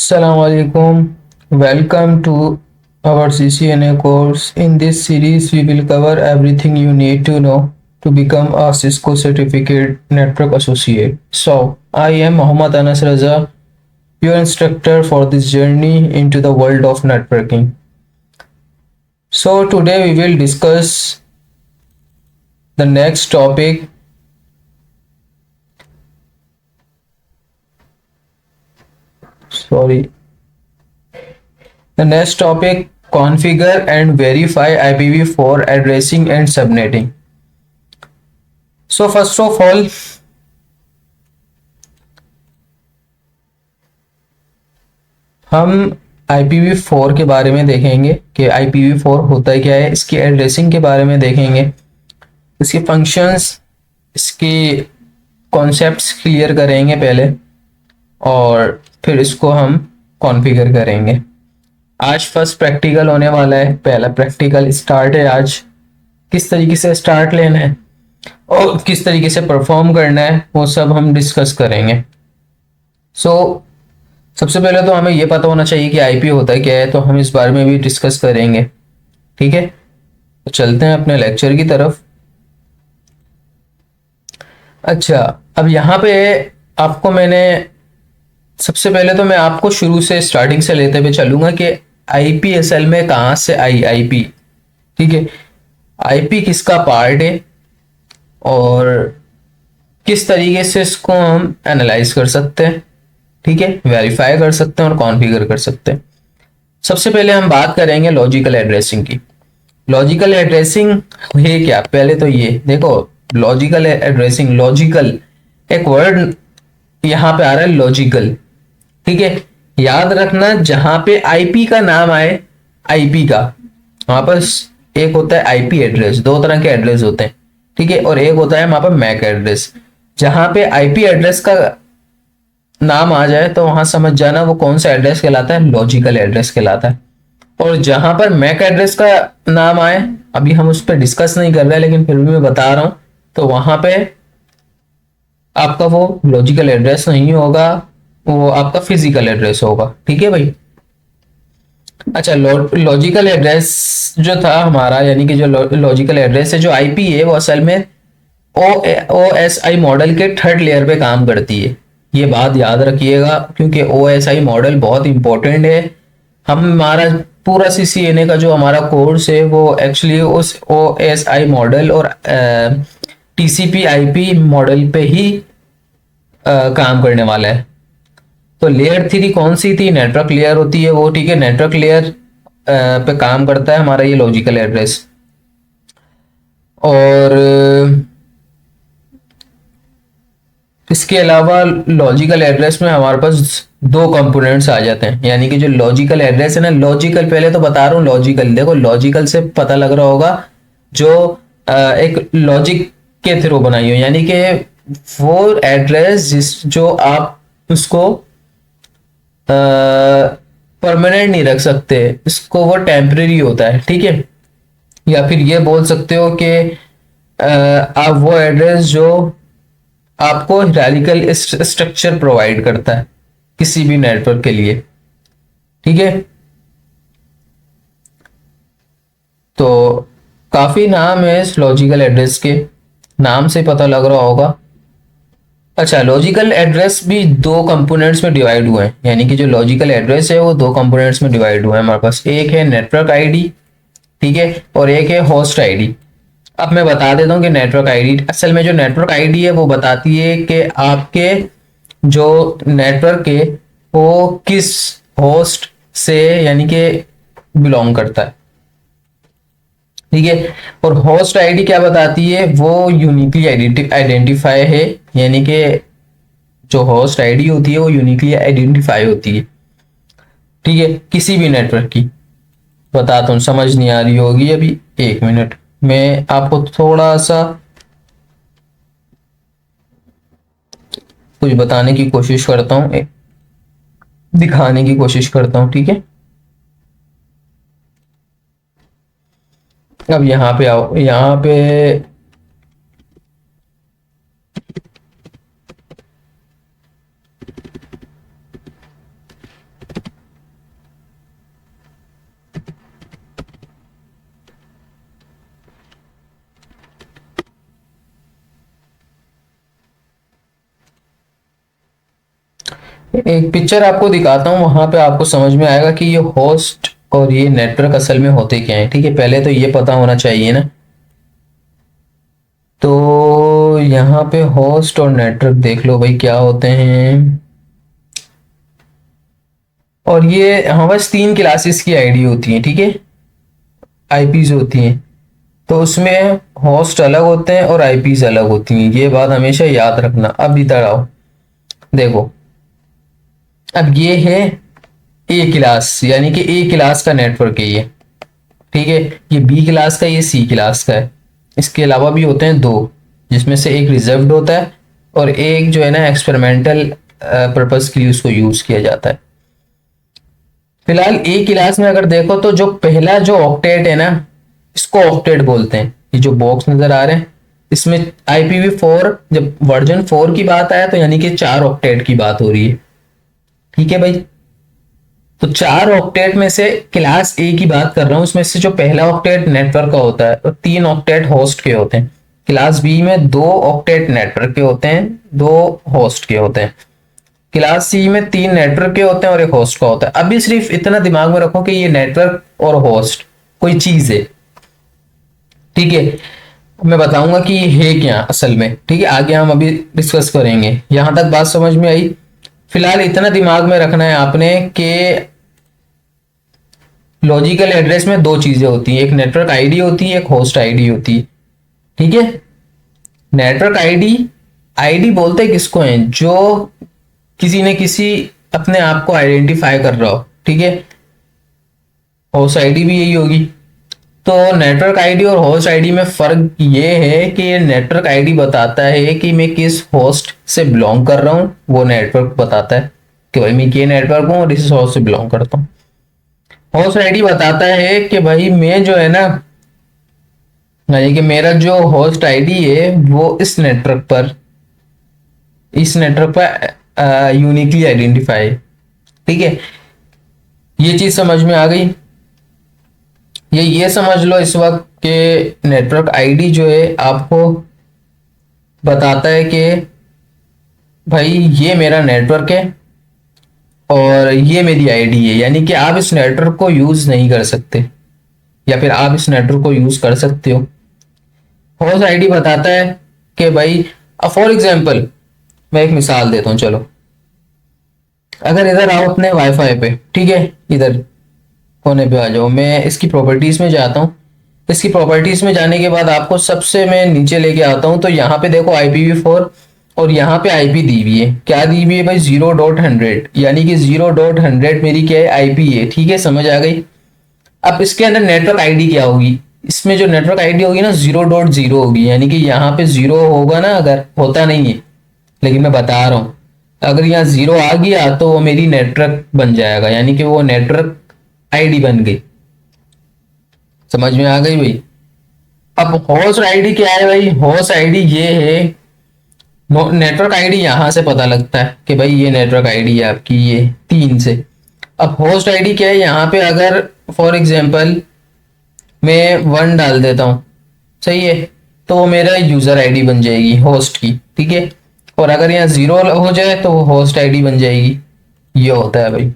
Assalamu alaikum. Welcome to our CCNA course. In this series, we will cover everything you need to know to become a Cisco Certificate Network Associate. So, I am Mohammad Anas Raza, your instructor for this journey into the world of networking. So, today we will discuss the next topic. Sorry. The next topic, configure and verify IPv4 addressing and subnetting. So first of all, हम IPv4 के बारे में देखेंगे कि IPv4 होता है क्या है, इसकी एड्रेसिंग के बारे में देखेंगे, इसके फंक्शंस, इसके कॉन्सेप्ट्स क्लियर करेंगे पहले और फिर इसको हम कॉन्फ़िगर करेंगे। आज फर्स्ट प्रैक्टिकल होने वाला है, पहला प्रैक्टिकल स्टार्ट है आज। किस तरीके से स्टार्ट लेना है और किस तरीके से परफॉर्म करना है वो सब हम डिस्कस करेंगे। सबसे पहले तो हमें ये पता होना चाहिए कि आईपी होता है क्या है, तो हम इस बारे में भी डिस्कस करेंगे। ठीक है, तो चलते हैं अपने लेक्चर की तरफ। अच्छा, अब यहाँ पे आपको मैंने सबसे पहले तो मैं आपको शुरू से स्टार्टिंग से लेते हुए चलूंगा कि आईपी असल में कहाँ से आई आईपी। ठीक है, आईपी किसका पार्ट है और किस तरीके से इसको हम एनालाइज कर सकते हैं, ठीक है, वेरीफाई कर सकते हैं और कॉन्फ़िगर कर सकते हैं। सबसे पहले हम बात करेंगे लॉजिकल एड्रेसिंग की। लॉजिकल एड्रेसिंग है क्या, पहले तो ये देखो, लॉजिकल एड्रेसिंग, लॉजिकल एक वर्ड यहाँ पे आ रहा है, लॉजिकल। ठीक है, याद रखना जहां पे आईपी का नाम आए, आईपी का, वहां पर एक होता है आईपी एड्रेस, दो तरह के एड्रेस होते हैं। ठीक है, और एक होता है वहां पर मैक एड्रेस। जहां पे आईपी एड्रेस का नाम आ जाए तो वहां समझ जाना वो कौन सा एड्रेस कहलाता है, लॉजिकल एड्रेस कहलाता है। और जहां पर मैक एड्रेस का नाम आए, अभी हम उस पर डिस्कस नहीं कर रहे लेकिन फिर भी मैं बता रहा हूं, तो वहां पे आपका वो लॉजिकल एड्रेस नहीं होगा, वो आपका फिजिकल एड्रेस होगा। ठीक है भाई। अच्छा, लॉजिकल एड्रेस जो था हमारा, यानी कि जो लॉजिकल एड्रेस है, जो आईपी है, वो असल में ओ एस आई मॉडल के थर्ड लेयर पे काम करती है। ये बात याद रखिएगा क्योंकि ओ एस आई मॉडल बहुत इंपॉर्टेंट है। हमारा पूरा सीसीएनए का जो हमारा कोर्स है वो एक्चुअली उस ओ एस आई मॉडल और टीसीपी आईपी मॉडल पे ही काम करने वाला है। तो लेयर थ्री कौन सी थी, नेटवर्क लेयर होती है वो। ठीक है, नेटवर्क लेयर पे काम करता है हमारा ये लॉजिकल एड्रेस। और इसके अलावा लॉजिकल एड्रेस में हमारे पास दो कंपोनेंट्स आ जाते हैं, यानी कि जो लॉजिकल एड्रेस है ना, लॉजिकल पहले तो बता रहा हूँ, लॉजिकल देखो, लॉजिकल से पता लग रहा होगा जो एक लॉजिक के थ्रू बनाई हो, यानी कि वो एड्रेस जिस जो आप उसको परमानेंट नहीं रख सकते, इसको वो टेम्परेरी होता है। ठीक है, या फिर ये बोल सकते हो कि आप वो एड्रेस जो आपको हिरारिकल स्ट्रक्चर प्रोवाइड करता है किसी भी नेटवर्क के लिए। ठीक है, तो काफी नाम है इस लॉजिकल एड्रेस के, नाम से पता लग रहा होगा। अच्छा, लॉजिकल एड्रेस भी दो कंपोनेंट्स में डिवाइड हुए हैं, यानी कि जो लॉजिकल एड्रेस है वो दो कंपोनेंट्स में डिवाइड हुए हैं हमारे पास। एक है नेटवर्क आईडी, ठीक है, और एक है होस्ट आईडी। अब मैं बता देता हूँ कि नेटवर्क आईडी, असल में जो नेटवर्क आईडी है वो बताती है कि आपके जो नेटवर्क है वो किस होस्ट से, यानी कि बिलोंग करता है। ठीक है, और होस्ट आईडी क्या बताती है, वो यूनिकली आइडेंटिफाई है, यानी कि जो होस्ट आईडी होती है वो यूनिकली आइडेंटिफाई होती है। ठीक है, किसी भी नेटवर्क की। बताता हूँ, समझ नहीं आ रही होगी अभी, एक मिनट, मैं आपको थोड़ा सा कुछ बताने की कोशिश करता हूँ, दिखाने की कोशिश करता हूँ। ठीक है, अब यहाँ पे आओ, यहाँ पे एक पिक्चर आपको दिखाता हूँ, वहां पे आपको समझ में आएगा कि ये होस्ट और ये नेटवर्क असल में होते क्या है। ठीक है, पहले तो ये पता होना चाहिए ना। तो यहाँ पे होस्ट और नेटवर्क देख लो भाई क्या होते हैं। और ये हमारे पास तीन क्लासेस की आईडी होती है, ठीक है, आईपीज होती हैं। तो उसमें होस्ट अलग होते हैं और आईपीज अलग होती हैं, ये बात हमेशा याद रखना। अब इधर आओ, देखो, अब ये है ए क्लास, यानी कि ए क्लास का नेटवर्क है ये। ठीक है, ये बी क्लास का, ये सी क्लास का है। इसके अलावा भी होते हैं दो, जिसमें से एक रिजर्व्ड होता है और एक जो है ना एक्सपेरिमेंटल पर्पस के लिए उसको यूज किया जाता है। फिलहाल ए क्लास में अगर देखो तो जो पहला जो ऑक्टेट है ना, इसको ऑक्टेट बोलते हैं। ये जो बॉक्स नजर आ रहे हैं इसमें IPv4, जब वर्जन 4 की बात आया तो यानी कि 4 ऑक्टेट की बात हो रही है। ठीक है भाई, तो 4 ऑक्टेट में से क्लास ए की बात कर रहा हूं, उसमें से जो पहला ऑक्टेट नेटवर्क का होता है और 3 ऑक्टेट होस्ट के होते हैं। क्लास बी में 2 ऑक्टेट नेटवर्क के होते हैं, 2 होस्ट के होते हैं। क्लास सी में 3 नेटवर्क के होते हैं और एक होस्ट का होता है। अभी सिर्फ इतना दिमाग में रखो कि ये नेटवर्क और होस्ट कोई चीज है। ठीक है, मैं बताऊंगा कि ये है क्या असल में। ठीक है, आगे हम अभी डिस्कस करेंगे। यहां तक बात समझ में आई? फिलहाल इतना दिमाग में रखना है आपने कि लॉजिकल एड्रेस में दो चीजें होती हैं, एक नेटवर्क आईडी होती है, एक होस्ट आईडी होती है। ठीक है, नेटवर्क आईडी, आईडी बोलते हैं किसको है, जो किसी ने किसी अपने आप को आइडेंटिफाई कर रहा हो। ठीक है, होस्ट आईडी भी यही होगी। तो नेटवर्क आईडी और होस्ट आईडी में फर्क ये है कि नेटवर्क आईडी बताता है कि मैं किस होस्ट से बिलोंग कर रहा हूँ, वो नेटवर्क बताता है कि भाई मैं ये नेटवर्क हूँ और इस होस्ट से बिलोंग करता हूँ। होस्ट आईडी बताता है कि भाई मैं जो है ना, यानी कि मेरा जो होस्ट आईडी है वो इस नेटवर्क पर यूनिकली आइडेंटिफाई। ठीक है, ये चीज समझ में आ गई। ये समझ लो इस वक्त कि नेटवर्क आईडी जो है आपको बताता है कि भाई ये मेरा नेटवर्क है और ये मेरी आईडी है, यानी कि आप इस नेटवर्क को यूज नहीं कर सकते या फिर आप इस नेटवर्क को यूज कर सकते हो। होस्ट आईडी बताता है कि भाई, फॉर एग्जांपल मैं एक मिसाल देता हूँ, चलो अगर इधर आओ अपने वाईफाई पे, ठीक है, इधर कोने पे आ जाओ, मैं इसकी प्रॉपर्टीज में जाता हूँ। इसकी प्रॉपर्टीज में जाने के बाद आपको सबसे मैं नीचे लेके आता हूँ, तो यहाँ पे देखो IPv4 और यहाँ पे IP दी हुई है। क्या दी हुई है भाई? 0.100, यानी कि 0.100 मेरी क्या है? IP है। ठीक है, समझ आ गई? अब इसके अंदर नेटवर्क आईडी क्या होगी? इसमें जो नेटवर्क आईडी होगी ना 0.0 होगी, यानी कि यहाँ पे 0 होगा ना, अगर होता नहीं है, लेकिन मैं बता रहा हूँ, अगर यहाँ 0 आ गया तो वो मेरी नेटवर्क बन जाएगा, यानी कि वो नेटवर्क आईडी बन गई। समझ में आ गई भाई? अब होस्ट आईडी क्या है भाई? होस्ट आईडी ये है, नेटवर्क आईडी यहां से पता लगता है कि भाई ये नेटवर्क आईडी है आपकी, ये 3 से। अब होस्ट आईडी क्या है? यहाँ पे अगर फॉर एग्जांपल मैं 1 डाल देता हूँ, सही है, तो वो मेरा यूजर आईडी बन जाएगी होस्ट की। ठीक है, और अगर यहाँ 0 हो जाए तो वो होस्ट आईडी बन जाएगी। ये होता है भाई।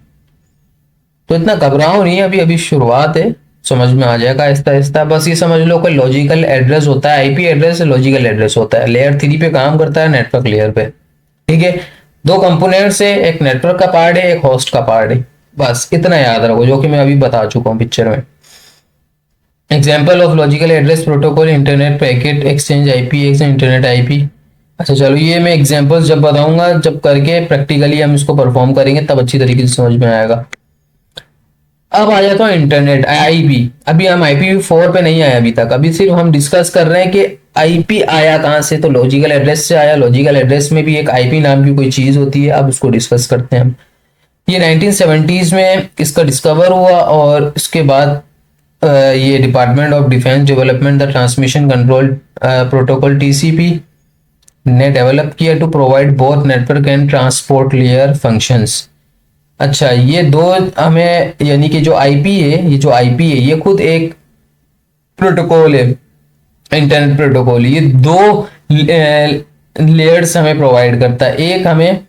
तो इतना घबराओ नहीं, अभी अभी शुरुआत है, समझ में आ जाएगा आहिस्ता आहिस्ता। बस ये समझ लो कोई लॉजिकल एड्रेस होता है, आईपी एड्रेस लॉजिकल एड्रेस होता है, लेयर 3 पे काम करता है, नेटवर्क लेयर पे। ठीक है, दो कंपोनेंट्स है, एक नेटवर्क का पार्ट है, एक होस्ट का पार्ट है। बस इतना याद रखो, जो कि मैं अभी बता चुका हूँ पिक्चर में। Example of logical address protocol, internet packet exchange, IP exchange, internet IP। अच्छा चलो, ये मैं एग्जाम्पल्स जब बताऊंगा, जब करके प्रैक्टिकली हम इसको परफॉर्म करेंगे, तब अच्छी तरीके से समझ में आएगा। अब आ जाता हूँ इंटरनेट IP। अभी हम IPv4 पे नहीं आए अभी तक, अभी सिर्फ हम डिस्कस कर रहे हैं कि IP आया कहाँ से। तो लॉजिकल एड्रेस से आया। लॉजिकल एड्रेस में भी एक IP नाम की कोई चीज होती है, अब उसको डिस्कस करते हैं हम। ये 1970s में इसका डिस्कवर हुआ और इसके बाद ये department of defence development the transmission control protocol TCP ने डेवलप किया to provide both network and transport layer functions. अच्छा, ये दो हमें, यानी कि जो आईपी है, ये जो आईपी है ये खुद एक प्रोटोकॉल है, इंटरनेट प्रोटोकॉल। ये दो लेयर्स हमें प्रोवाइड करता है। एक हमें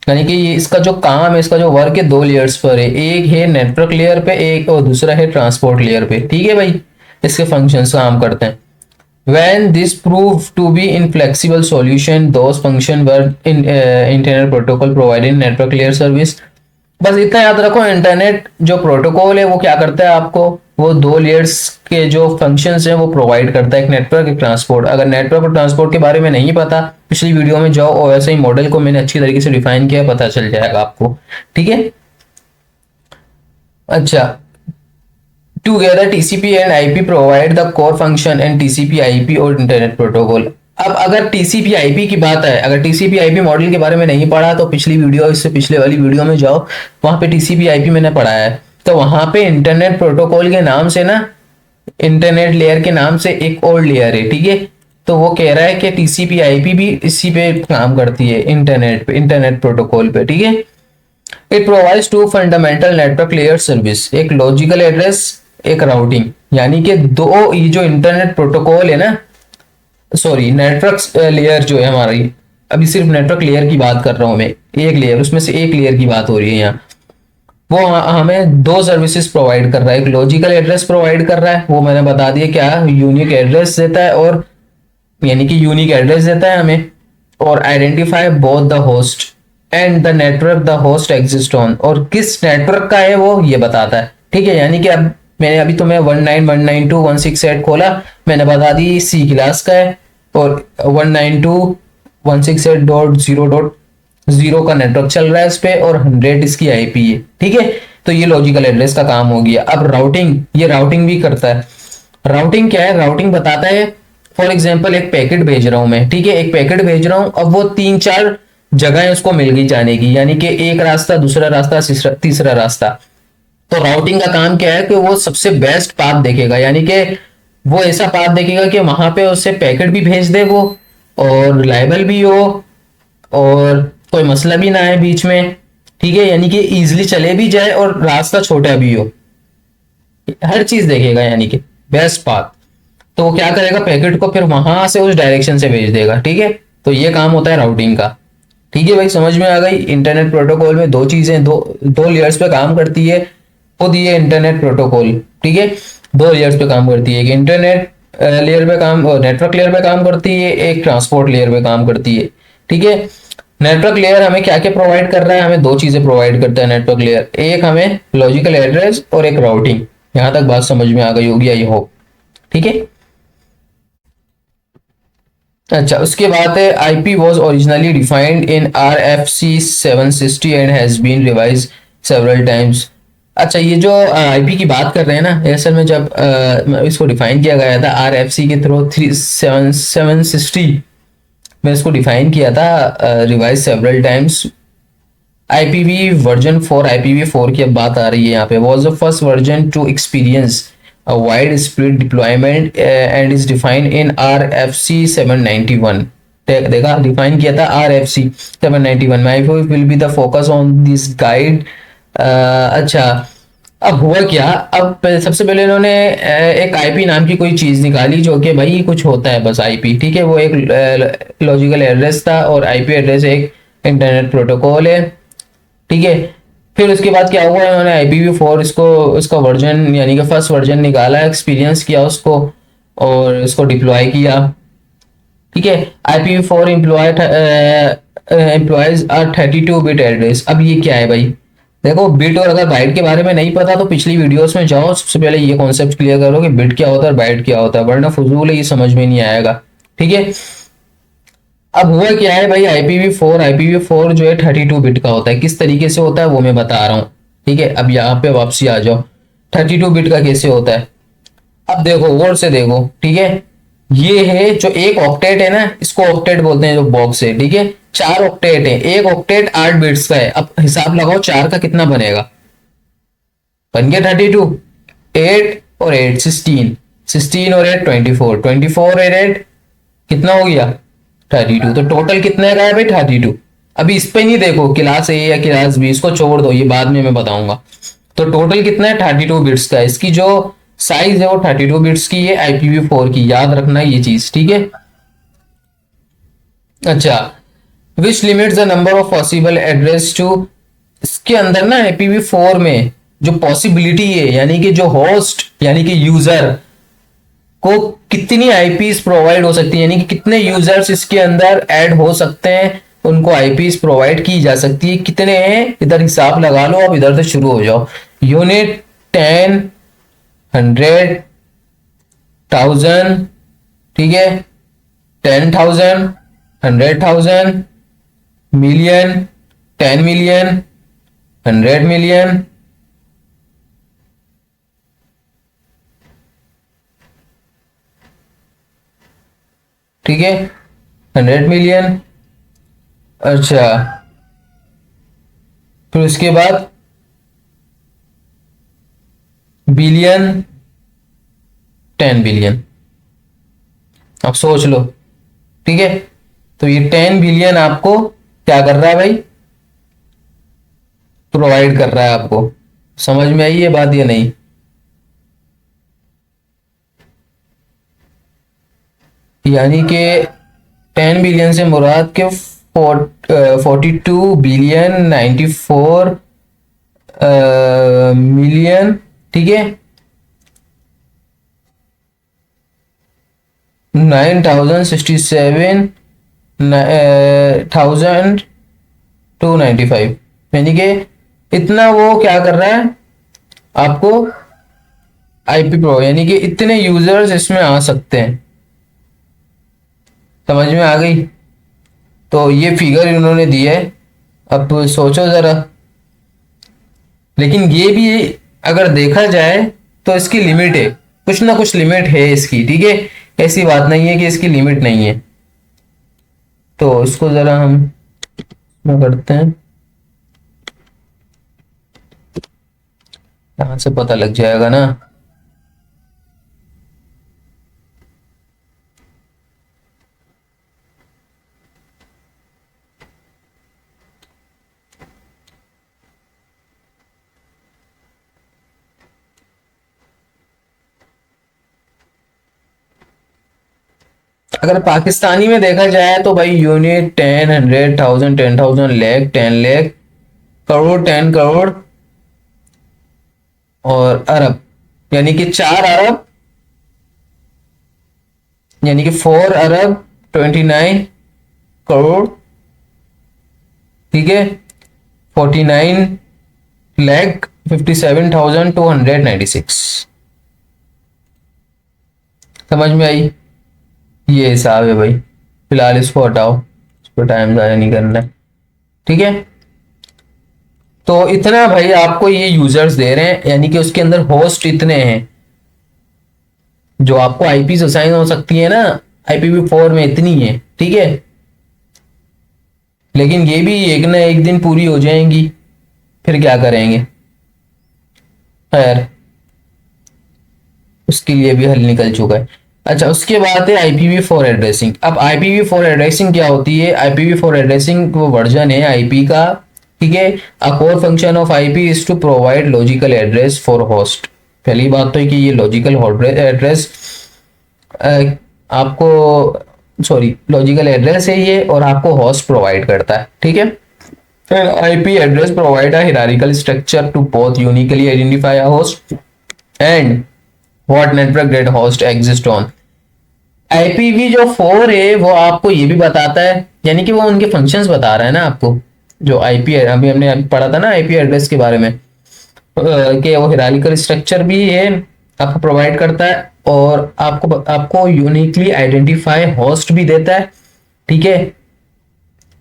यानी कि ये इसका जो काम है, इसका जो वर्क है, दो लेयर्स पर है। एक है नेटवर्क लेयर पे, एक और दूसरा है ट्रांसपोर्ट लेयर पे। ठीक है भाई, इसके फंक्शंस काम करते हैं। When this proved to be inflexible solution, those function were in internet protocol providing network layer service। बस इतना याद रखो, इंटरनेट जो प्रोटोकॉल है वो क्या करता है आपको, वो दो लेयर्स के जो फंक्शंस हैं वो प्रोवाइड करता है, एक नेटवर्क एक ट्रांसपोर्ट। अगर नेटवर्क और ट्रांसपोर्ट के बारे में नहीं पता, पिछली वीडियो में जाओ और ऐसे ही मॉडल को मैंने अच्छी तरीके से डिफाइन किया, पता चल जाएगा आपको। ठीक है, अच्छा, together TCP and IP provide the core function and TCP IP और इंटरनेट प्रोटोकॉल। अब अगर टीसीपी आईपी की बात है, अगर टीसीपी आईपी मॉडल के बारे में नहीं पढ़ा तो पिछली वीडियो, इससे पिछले वाली वीडियो में जाओ, वहां पे टीसीपी आईपी मैंने पढ़ाया है। तो वहां पे इंटरनेट प्रोटोकॉल के नाम से ना, इंटरनेट लेयर के नाम से एक और लेयर है। ठीक है, तो वो कह रहा है कि टीसीपी आईपी भी इसी पे काम करती है, इंटरनेट पे, इंटरनेट प्रोटोकॉल पे। ठीक है, it provides two fundamental network layer service, एक लॉजिकल एड्रेस, एक राउटिंग। यानी कि दो, ये जो इंटरनेट प्रोटोकॉल है ना, सॉरी नेटवर्क लेयर जो है हमारी, अभी सिर्फ नेटवर्क लेयर की बात कर रहा हूं मैं, एक लेयर, उसमें से एक लेयर की बात हो रही है यहाँ। वो हमें दो सर्विसेज प्रोवाइड कर रहा है, एक लॉजिकल एड्रेस प्रोवाइड कर रहा है, वो मैंने बता दिया क्या, यूनिक एड्रेस देता है, और यानी कि यूनिक एड्रेस देता है हमें, और identify both the host and the network the host exist on, और किस नेटवर्क का है वो ये बताता है। ठीक है, यानी कि अब मैंने अभी तुम्हें 19192.168 खोला, मैंने बता दी सी क्लास का है, और 192.168.0.0 का नेटवर्क चल रहा है इस पे, और 100 इसकी आईपी है। ठीक है, तो ये लॉजिकल एड्रेस का काम हो गया। अब राउटिंग, ये राउटिंग भी करता है। राउटिंग क्या है, राउटिंग बताता है, फॉर एग्जाम्पल एक पैकेट भेज रहा हूं मैं, ठीक है, एक पैकेट भेज रहा हूं, अब वो 3-4 जगह उसको मिल गई जाने की, यानी कि एक रास्ता, दूसरा रास्ता, तीसरा रास्ता। तो राउटिंग का काम क्या है कि वो सबसे बेस्ट पाथ देखेगा, यानी कि वो ऐसा पाथ देखेगा कि वहां पे उससे पैकेट भी भेज दे वो, और रिलायबल भी हो, और कोई मसला भी ना आए बीच में। ठीक है, यानी कि इजीली चले भी जाए और रास्ता छोटा भी हो, हर चीज देखेगा, यानी कि बेस्ट पाथ। तो वो क्या करेगा, पैकेट को फिर वहां से उस डायरेक्शन से भेज देगा। ठीक है, तो ये काम होता है राउटिंग का। ठीक है भाई, समझ में आ गई। इंटरनेट प्रोटोकॉल में दो चीजें, दो लेयर्स पे काम करती है खुद ये इंटरनेट प्रोटोकॉल। ठीक है, दो लेयर्स पे काम करती है, एक इंटरनेट लेयर पे काम, नेटवर्क लेयर पे काम करती है, एक ट्रांसपोर्ट लेयर पे काम करती है। ठीक है, नेटवर्क लेयर हमें क्या क्या प्रोवाइड कर रहा है, हमें दो चीजें प्रोवाइड करता है नेटवर्क लेयर, एक हमें लॉजिकल एड्रेस और एक राउटिंग। यहां तक बात समझ में आ गई होगी आई होप। ठीक है, अच्छा, उसके बाद है IP was originally defined in RFC 760 and has been revise several times. अच्छा, ये जो आईपी की बात कर रहे हैं ना, असल में जब इसको डिफाइन किया गया था आरएफसी के थ्रू 760 में इसको डिफाइन किया था, revise several times. IPv version 4, IPv 4 की अब बात आ रही है यहाँ पे, was the first version two experience a widespread deployment and is defined in RFC 791। देखा, डिफाइन किया था RFC 791 में। I will be the focus on this guide। अच्छा, अब हुआ क्या, अब सबसे पहले इन्होंने एक आईपी नाम की कोई चीज निकाली, जो कि भाई कुछ होता है बस आईपी। ठीक है, वो एक लॉजिकल एड्रेस था, और आईपी एड्रेस एक इंटरनेट प्रोटोकॉल है। ठीक है, फिर उसके बाद क्या हुआ, इन्होंने IPv4 इसका वर्जन, यानी कि फर्स्ट वर्जन निकाला, एक्सपीरियंस किया उसको, और इसको डिप्लॉय किया। ठीक है, IPv4 एम्प्लॉयज 32 बिट एड्रेस। अब ये क्या है भाई, देखो बिट और अगर बाइट के बारे में नहीं पता तो पिछली वीडियोस में जाओ, सबसे पहले ये कॉन्सेप्ट क्लियर करो कि बिट क्या होता है और बाइट क्या होता है, वरना फजूल है, ये समझ में नहीं आएगा। ठीक है, अब हुआ क्या है भाई, IPv4 जो है 32 बिट का होता है। किस तरीके से होता है वो मैं बता रहा हूँ। ठीक है, अब यहाँ पे वापसी आ जाओ, 32 बिट का कैसे होता है। अब देखो गौर से देखो, ठीक है, ये है जो एक ऑक्टेट है ना, इसको ऑक्टेट बोलते हैं, जो बॉक्स है। ठीक है, 4 ऑक्टेट है, एक ऑक्टेट 8 बिट्स का है। अब हिसाब लगाओ 4 का कितना बनेगा, बन गया 32, 8 और 8 16, 16 और 8 24, 24 और 8 कितना हो गया 32। तो टोटल कितने का है भाई 32। अभी इस पे नहीं देखो क्लास ए या क्लास बी, इसको छोड़ दो, ये बाद में मैं बताऊंगा। तो टोटल कितना है 32 बिट्स का, इसकी जो साइज है वो 32 बिट्स की है IPv4 की, याद रखना ये चीज। ठीक है, अच्छा, which limits the number of possible address to. इसके अंदर ना IPv4 में जो पॉसिबिलिटी है, यानी कि जो होस्ट यानी कि यूजर को कितनी आईपीस प्रोवाइड हो सकती है, यानी कि कितने यूजर्स इसके अंदर ऐड हो सकते हैं, उनको आईपीस प्रोवाइड की जा सकती है, कितने हैं इधर हिसाब लगा लो, अब इधर से शुरू हो जाओ। यूनिट 10, 100, 1000, ठीक है, 10,000, 100,000, मिलियन, 10 मिलियन, 100 मिलियन, ठीक है, 100 मिलियन। अच्छा, फिर उसके बाद बिलियन, 10 बिलियन। अब सोच लो, ठीक है, तो ये 10 बिलियन आपको क्या कर रहा है भाई, प्रोवाइड कर रहा है आपको। समझ में आई ये बात या नहीं? यानी कि 10 बिलियन से मुराद के 42 बिलियन 94 मिलियन, ठीक है, 9,067,295, यानी कि इतना वो क्या कर रहा है आपको आईपी प्रो, यानी कि इतने यूजर्स इसमें आ सकते हैं। समझ में आ गई? तो ये फिगर इन्होंने दिया है, अब सोचो जरा। लेकिन ये भी अगर देखा जाए तो इसकी लिमिट है, कुछ ना कुछ लिमिट है इसकी, ठीक है, ऐसी बात नहीं है कि इसकी लिमिट नहीं है। तो इसको जरा हम करते हैं, यहां से पता लग जाएगा ना। अगर पाकिस्तानी में देखा जाए तो भाई यूनिट 10, 100, 1000, 10,000, लाख, 10 लाख, करोड़, 10 करोड़, और अरब, यानी कि 4 अरब, यानी कि 4 अरब 29 करोड़, ठीक है, 49,57,296। समझ में आई? ये हिसाब है भाई। फिलहाल इसको हटाओ, इस पर टाइम ज़ाया नहीं करना है, ठीक है। तो इतना भाई आपको ये यूजर्स दे रहे हैं, यानी कि उसके अंदर होस्ट इतने हैं जो आपको आईपी असाइन हो सकती है ना, IPv4 में इतनी है, ठीक है। लेकिन ये भी एक ना एक दिन पूरी हो जाएंगी, फिर क्या करेंगे? खैर, उसके लिए भी हल निकल चुका है। अच्छा, उसके बाद है IPv4 एड्रेसिंग। अब IPv4 एड्रेसिंग क्या होती है? IPv4 एड्रेसिंग वो वर्जन है आईपी का, ठीक है। A core function of IP is to provide logical address for host. पहली बात तो है कि ये लॉजिकल एड्रेस आपको, सॉरी, लॉजिकल एड्रेस है ये, और आपको होस्ट प्रोवाइड करता है, ठीक है। फिर IP address provide a hierarchical structure to both uniquely identify a host and what network that host exist on. IPv4 है वो आपको ये भी बताता है, यानी कि वो उनके फंक्शंस बता रहा है ना आपको, जो आईपी है, अभी हमने पढ़ा था ना आईपी एड्रेस के बारे में, कि वो हायरार्किकल स्ट्रक्चर भी है आपको प्रोवाइड करता है, और आपको यूनिकली आइडेंटिफाई होस्ट भी देता है, ठीक है।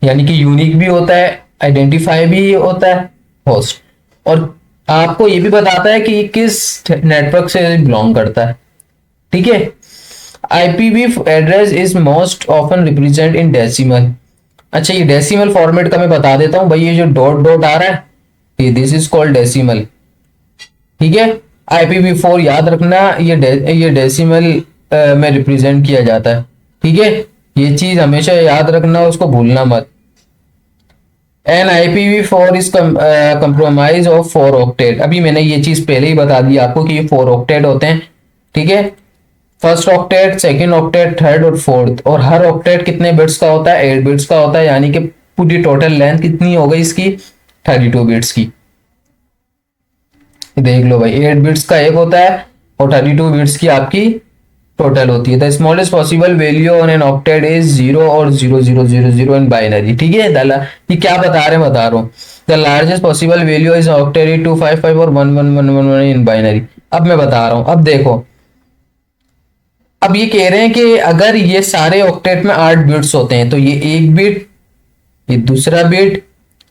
यानी कि यूनिक भी होता है, आइडेंटिफाई भी होता है होस्ट, और आपको ये भी बताता है कि किस नेटवर्क से बिलोंग करता है, ठीक है। IPv address is most often represent in decimal. अच्छा, ये डेसिमल फॉर्मेट का मैं बता देता हूं भाई, ये जो डॉट डॉट आ रहा है, ये दिस इज कॉल्ड डेसिमल, ठीक है। IPv4 याद रखना, ये डेसिमल में रिप्रेजेंट किया जाता है, ठीक है। ये चीज हमेशा याद रखना, उसको भूलना मत। An IPv4 is compromise of 4 octet. अभी मैंने ये चीज पहले ही बता दी आपको कि ये 4 ऑक्टेट होते हैं, ठीक है। First octet, second octet, third और फोर्थ, और हर ऑक्टेट कितने बिट्स का होता है? 8 बिट्स का होता है, यानी कि पूरी टोटल लेंथ कितनी हो गई इसकी, 32 बिट्स की। देख लो भाई, 8 बिट्स का एक होता है और 32 बिट्स की आपकी टोटल होती है। The smallest possible value on an octet is 0 और 0000 इन बाइनरी। ठीक है, ये क्या बता रहे हैं, बता रहा हूँ। The largest possible value is octet is 255 और 11111 इन बाइनरी। अब मैं बता रहा हूँ, अब देखो, अब ये कह रहे हैं कि अगर ये सारे ऑक्टेट में 8 बिट्स होते हैं तो ये एक बिट, ये दूसरा बिट,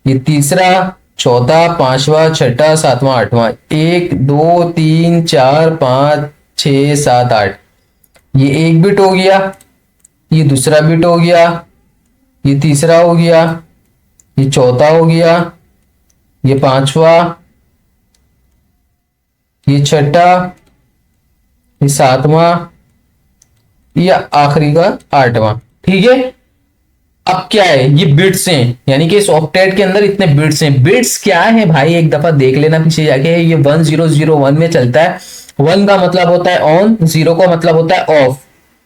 ये तीसरा, चौथा, पांचवा, छठा, सातवां, आठवां, 1 2 3 4 5 6 7 8, ये एक बिट हो गया, ये दूसरा बिट हो गया, ये तीसरा हो गया, ये चौथा हो गया, ये पांचवा, ये छठा, ये सातवां, ये आखिरी का आठवां। ठीक है, अब क्या है, ये बिट्स हैं, यानी कि इस ऑक्टेट के अंदर इतने बिट्स हैं। बिट्स क्या है भाई, एक दफा देख लेना पीछे जाके, ये 1001 में चलता है। 1 का मतलब होता है ऑन, 0 का मतलब होता है ऑफ।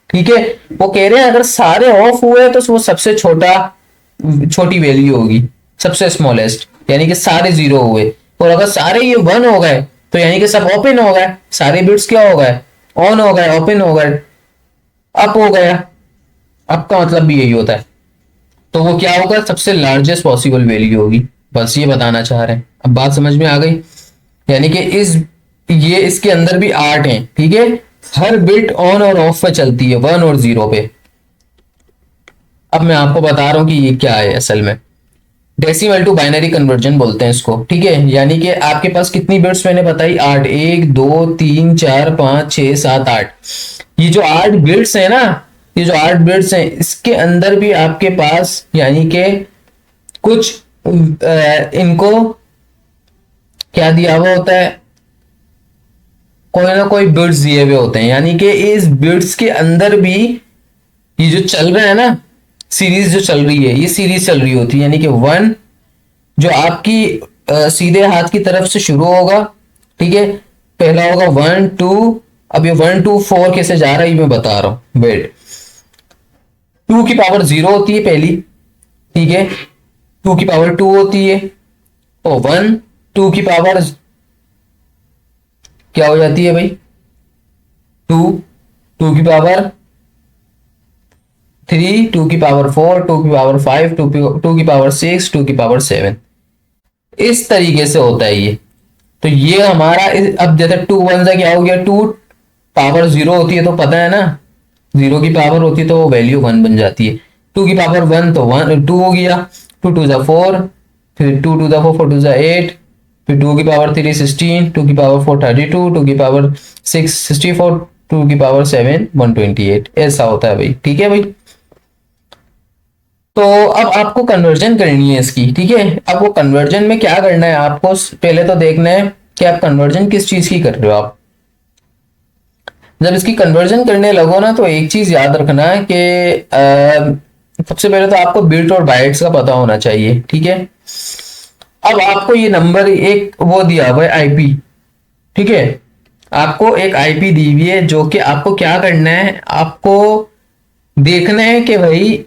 ठीक है, वो कह रहे हैं अगर सारे ऑफ हुए तो वो सबसे छोटी वैल्यू होगी, सबसे स्मॉलेस्ट, यानी कि सारे 0 हुए। और अगर सारे ये 1 हो गए तो यानी कि सब ओपन हो गए, सारे बिट्स क्या हो गए, ऑन हो गए, ओपन हो गए, अप हो गया। अप का मतलब भी यही होता है। तो वो क्या होगा, सबसे लार्जेस्ट पॉसिबल वैल्यू होगी। बस ये बताना चाह रहे हैं, अब बात समझ में आ गई। यानी कि ये इसके अंदर भी 8 हैं। ठीक है, हर बिट ऑन और ऑफ पे चलती है, 1 और 0 पे। अब मैं आपको बता रहा हूं कि ये क्या है असल में। डेसिमल टू बाइनरी कन्वर्जन बोलते हैं इसको। ठीक है, यानी कि आपके पास कितनी बिट्स मैंने बताई, 8, 1 2 3 4 5 6 7 8। ये जो 8 बिट्स है ना, ये जो 8 बिट्स हैं, इसके अंदर भी आपके पास यानी कि कुछ इनको क्या दिया हुआ होता है, कोई ना कोई बिट्स दिए हुए होते हैं। यानी कि इस बिट्स के अंदर भी ये जो चल रहा है ना, सीरीज जो चल रही है, ये सीरीज चल रही होती है। यानी कि 1 जो आपकी सीधे हाथ की तरफ से शुरू होगा। ठीक है, पहला होगा 1 2, अब ये 1 2 4 कैसे जा रहा है ये मैं बता रहा हूं, वेट। 2 की पावर 0 होती है पहली। ठीक है, 2 की पावर 2 होती है, और 1 2 की पावर क्या हो जाती है भाई, 2 2 की पावर 3, 2 की पावर 4, 2 की पावर 5, 2 की पावर 6, 2 की पावर 7। इस तरीके से होता है ये। तो ये हमारा अब जैसे 2 1 से क्या हो गया, 2 पावर 0 होती है तो पता है ना, 0 की पावर होती है तो वैल्यू 1 बन जाती है। 2 की पावर 1 तो 1 2 हो गया, 2 2 जा 4, फिर 2 2 जा 4, 4 2 जा 8, फिर 2 की पावर 3 16, 2 की पावर 4 32, 2 की पावर 6 64, 2 की पावर 7 128। ऐसा होता है भाई। ठीक है भाई, तो अब आपको कन्वर्जन करनी है इसकी। ठीक है, अब वो कन्वर्जन में क्या करना है आपको, पहले तो देखना है कि आप कन्वर्जन किस चीज की कर रहे हो। आप जब इसकी कन्वर्जन करने लगो ना, तो एक चीज याद रखना है कि सबसे पहले तो आपको बिट और बाइट्स का पता होना चाहिए। ठीक है, अब आपको ये नंबर एक वो दिया हुआ है आईपी। ठीक है, आपको एक आईपी दी हुई है, जो कि आपको क्या करना है, आपको देखना है कि भाई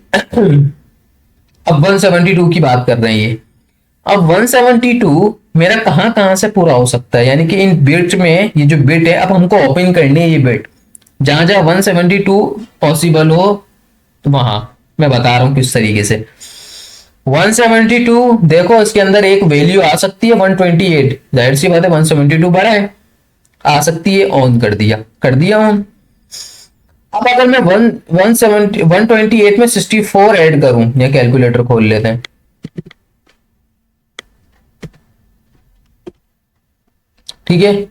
अब 172 की बात कर रहे हैं ये। अब 172 मेरा कहां कहां से पूरा हो सकता है, यानी कि इन बिट में ये जो बिट है, अब हमको ओपन करनी है ये बिट, जहां जहां 172 पॉसिबल हो, तो वहां मैं बता रहा हूं किस तरीके से। 172 देखो, इसके अंदर एक वैल्यू आ सकती है 128, जाहिर सी बात है 172 बड़ा है, आ सकती है, ऑन कर दिया ऑन। अब अगर मैं 128 में 64 ऐड करूं, या कैलकुलेटर खोल लेते हैं। ठीक है,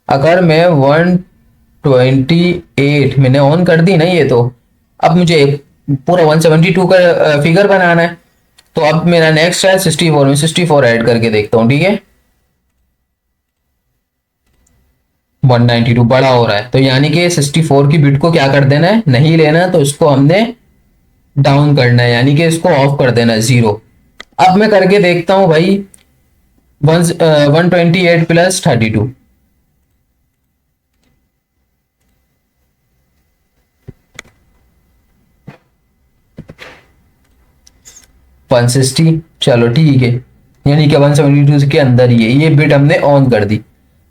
अगर मैं 128 मैंने ऑन कर दी ना ये, तो अब मुझे पूरा 172 का फिगर बनाना है। तो अब मेरा नेक्स्ट है 64 में 64 ऐड करके देखता हूँ। ठीक है, 192 बड़ा हो रहा है, तो यानी कि 64 की बिट को क्या कर देना है, नहीं लेना, तो इसको हमने डाउन करना है, यानी कि इसको ऑफ कर देना है 0। अब मैं करके देखता हूं भाई, 128 प्लस 32, 160, चलो ठीक है, यानी कि 172 के अंदर ही है, ये बिट हमने ऑन कर दी।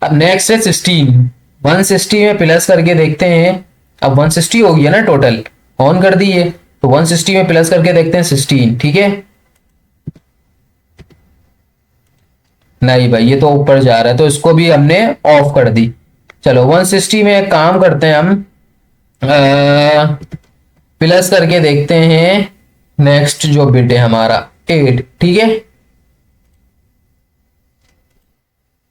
अब नेक्स्ट है 16, 160 में प्लस करके देखते हैं। अब 160 हो गया ना टोटल, ऑन कर दी है, तो 160 में प्लस करके देखते हैं 16, ठीक है। नहीं भाई ये तो ऊपर जा रहा है, तो इसको भी हमने ऑफ कर दी। चलो 160 में एक काम करते हैं हम, प्लस करके देखते हैं नेक्स्ट जो बिट है हमारा 8, ठीक है।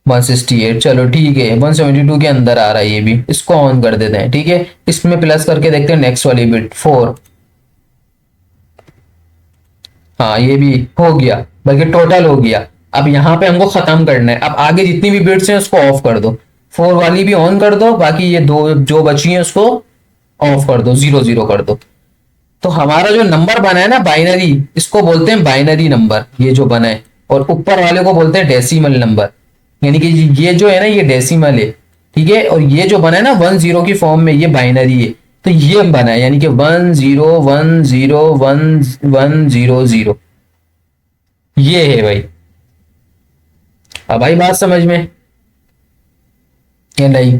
168, चलो ठीक है, 172 के अंदर आ रहा है ये भी, इसको ऑन कर देते हैं, ठीक है। इसमें प्लस करके देखते हैं नेक्स्ट वाली बिट 4, हाँ ये भी हो गया, बल्कि टोटल हो गया। अब यहाँ पे हमको खत्म करना है, अब आगे जितनी भी बिट्स हैं उसको ऑफ कर दो, 4 वाली भी ऑन कर दो, बाकी ये दो जो बची हैं उसको ऑफ कर दो, 0 0 कर दो। तो हमारा जो नंबर बना है ना बाइनरी, इसको बोलते हैं बाइनरी नंबर, ये जो बना है, और ऊपर वाले को बोलते हैं डेसिमल नंबर, यानी कि ये जो है ना ये डेसिमल है, ठीक है। और ये जो बना है ना 1 0 की फॉर्म में, ये बाइनरी है, तो ये बना है, यानी कि 1 0 1 0 1 1 0 0, ये है भाई। अब आई बात समझ में या नहीं?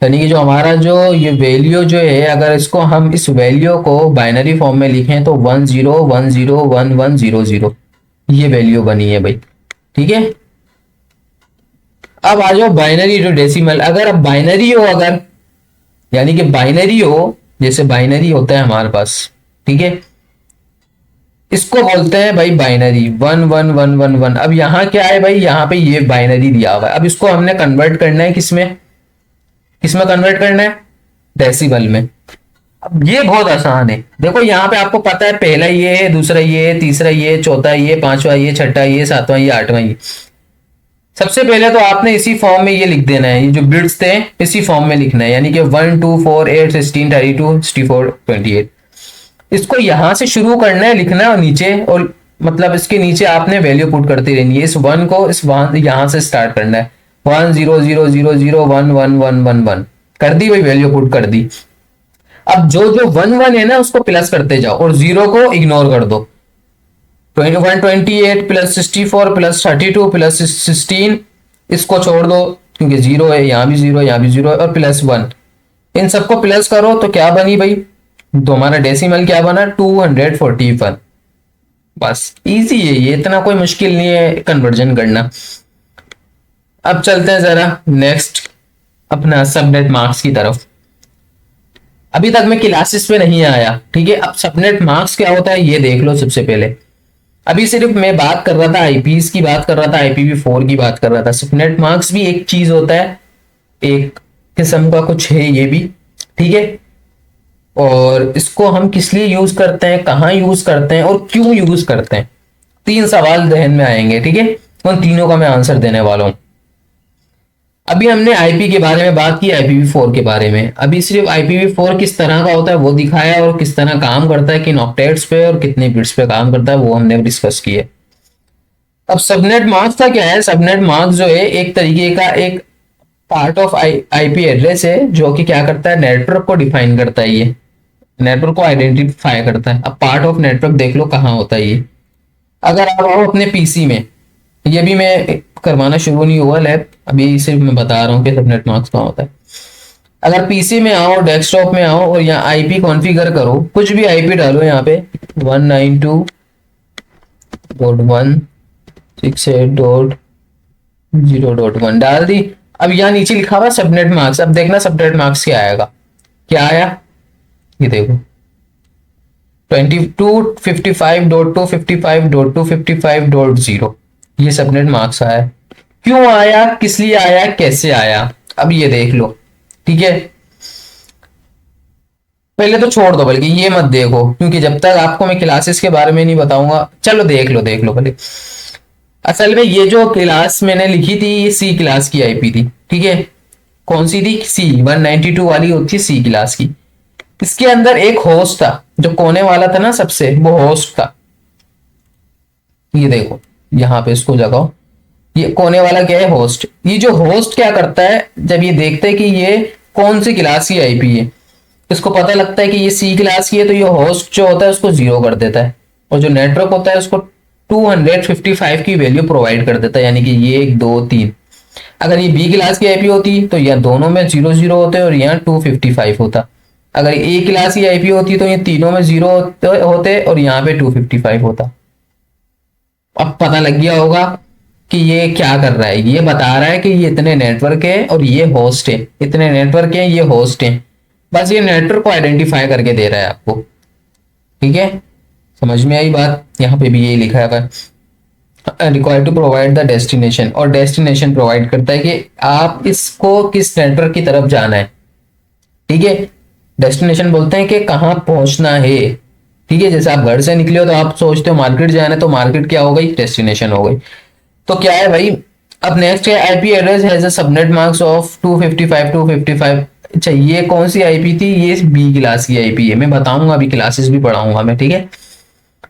यानी कि जो हमारा जो ये वैल्यू जो है, अगर इसको हम इस वैल्यू को बाइनरी फॉर्म में लिखें तो 1 0 1 0 1 1 0 0, ये वैल्यू बनी है भाई, ठीक है। अब आ जाओ बाइनरी टू डेसिमल, अगर अब बाइनरी हो, अगर यानी कि बाइनरी हो, जैसे बाइनरी होता है हमारे पास, ठीक है, इसको बोलते हैं भाई बाइनरी 1 1 1 1 1। अब यहाँ क्या है भाई, यहाँ पे ये बाइनरी दिया हुआ है, अब इसको हमने कन्वर्ट करना है किसमें, किसमें कन्वर्ट करना है, डेसिमल में। अब ये बहुत आसान है, देखो यहाँ पे आपको पता है पहला ये है, दूसरा ये है, तीसरा ये, चौथा ये, पांचवा ये, छठा ये, सातवां ये, आठवां ये। सबसे पहले तो आपने इसी फॉर्म में ये लिख देना है, ये जो बिट्स थे इसी फॉर्म में लिखना है, यानी कि 1 2 4 8 16 32 64 28। इसको यहां से शुरू करना है लिखना है, और नीचे, और मतलब इसके नीचे आपने वैल्यू पुट करती रहनी है, इस 1 को इस यहां से स्टार्ट करना है, 1 0 0 0 0 1 1 1 1 1 कर दी भाई, वैल्यू पुट कर दी। अब जो जो 1 1 है ना उसको प्लस करते जाओ, और 0 को इग्नोर कर दो। 128 प्लस 64 प्लस 32 प्लस 16, इसको छोड़ दो क्योंकि 0 है, यहाँ भी 0 है, यहाँ भी 0 है, और प्लस 1, इन सबको प्लस करो तो क्या बनी भाई, तो हमारा डेसिमल क्या बना, 241। बस इजी है ये, इतना कोई मुश्किल नहीं है कन्वर्जन करना। अब चलते हैं जरा नेक्स्ट अपना सबनेट मार्क्स की तरफ। अभी तक मैं क्लासेस पे नहीं आया, ठीक है। अब सबनेट मार्क्स क्या होता है ये देख लो सबसे पहले। अभी सिर्फ मैं बात कर रहा था आईपीज की, बात कर रहा था IPv4 की बात कर रहा था। सबनेट मार्क्स भी एक चीज होता है, एक किस्म का कुछ है ये भी, ठीक है। और इसको हम किस लिए यूज करते हैं, कहाँ यूज करते हैं, और क्यों यूज करते हैं, 3 सवाल जहन में आएंगे, ठीक है। उन तीनों का मैं आंसर देने वाला हूं। अभी हमने आईपी के बारे में बात की, IPv4 के बारे में। अभी सिर्फ IPv4 किस तरह का होता है वो दिखाया, और किस तरह काम करता है, किन ऑक्टेट्स पे और कितने बिट्स पे काम करता है वो हमने डिस्कस किए। अब सबनेट मास्क का क्या है, सबनेट मास्क जो है एक तरीके का एक पार्ट ऑफ आईपी एड्रेस है, जो कि क्या करता है, नेटवर्क को डिफाइन करता है, ये नेटवर्क को आइडेंटिफाई करता है। अब पार्ट ऑफ नेटवर्क देख लो कहाँ होता है ये। अगर आप आओ अपने पीसी में, ये भी मैं करवाना शुरू नहीं हुआ लैब, अभी सिर्फ मैं बता रहा हूँ कि सबनेट मार्क्स कहाँ होता है। अगर पीसी में आओ, डेस्कटॉप में आओ, और यहाँ आईपी कॉन्फ़िगर करो, कुछ भी आईपी डालो यहाँ पे 192.168.0.1 डाल दी। अब यहाँ नीचे लिखा हुआ सबनेट मार्क्स, अब देखना सबनेट मार्क्स क्या आएगा, क्या आया ये देखो, 2255.255.255.0, ये सबनेट मार्क्स आया। क्यों आया, किस लिए आया, कैसे आया, अब ये देख लो, ठीक है। पहले तो छोड़ दो, बल्कि ये मत देखो, क्योंकि जब तक आपको मैं क्लासेस के बारे में नहीं बताऊंगा। चलो देख लो पहले। असल में ये जो क्लास मैंने लिखी थी, ये सी क्लास की आईपी थी, ठीक है। कौन सी थी, सी 192 वाली होती है सी क्लास की। इसके अंदर एक होस्ट था, जो कोने वाला था ना सबसे, वो होस्ट था। ये देखो यहाँ पे इसको जगाओ, ये कोने वाला क्या है, होस्ट। ये जो होस्ट क्या करता है, जब ये देखते है कि ये कौन सी क्लास की आईपी है, इसको पता लगता है कि ये सी क्लास की है, तो ये होस्ट जो होता है उसको 0 कर देता है, और जो नेटवर्क होता है उसको 255 की वैल्यू प्रोवाइड कर देता है, यानी कि ये 1 2 3। अगर ये बी क्लास की आईपी होती तो यहाँ दोनों में 0 0 होते और यहाँ 255 होता। अगर ए क्लास की आईपी होती तो ये तीनों में 0 होते और यहाँ पे 255 होता। अब पता लग गया होगा कि ये क्या कर रहा है, ये बता रहा है कि ये इतने नेटवर्क है और ये होस्ट है, इतने नेटवर्क है, ये होस्ट है। बस ये नेटवर्क को आइडेंटिफाई करके दे रहा है आपको। ठीक है, समझ में आई बात? यहाँ पे भी यही लिखा है, required to provide the destination, और डेस्टिनेशन प्रोवाइड करता है कि आप इसको किस नेटवर्क की तरफ जाना है। ठीक है, डेस्टिनेशन बोलते हैं कि कहाँ पहुंचना है। ठीक है, जैसे आप घर से निकले हो तो आप सोचते हो मार्केट जाना है, तो मार्केट क्या हो गई, डेस्टिनेशन हो गई। तो क्या है भाई, अब नेक्स्ट है IP address has a subnet marks of 255 अच्छा, ये कौन सी आईपी थी, ये बी क्लास की आईपी है, मैं बताऊंगा अभी, क्लासेस भी पढ़ाऊंगा मैं। ठीक है,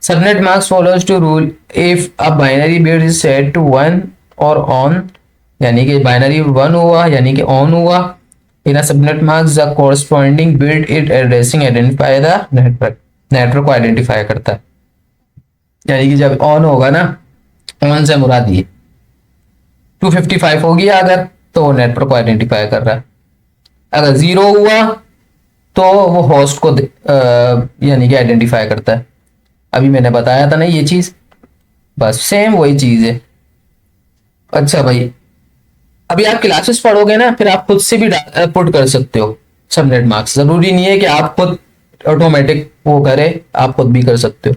subnet marks follows to rule if a binary bit is set to 1 और ऑन, यानी कि बाइनरी 1 हुआ यानी कि ऑन हुआ, in a subnet marks the corresponding bit it addressing identify the network, network को आइडेंटिफाई करता है। यानी कि जब ऑन होगा ना, ऑन से मुराद ये 255 हो गया अगर, तो वो नेटवर्क को आइडेंटिफाई कर रहा है। अगर 0 हुआ तो वो होस्ट को यानी कि आइडेंटिफाई करता है। अभी मैंने बताया था ना ये चीज, बस सेम वही चीज है। अच्छा भाई, अभी आप क्लासेस पढ़ोगे ना, फिर आप खुद से भी पुट कर सकते हो सबनेट मार्क्स, जरूरी नहीं है कि आप खुद ऑटोमेटिक वो करे, आप खुद भी कर सकते हो।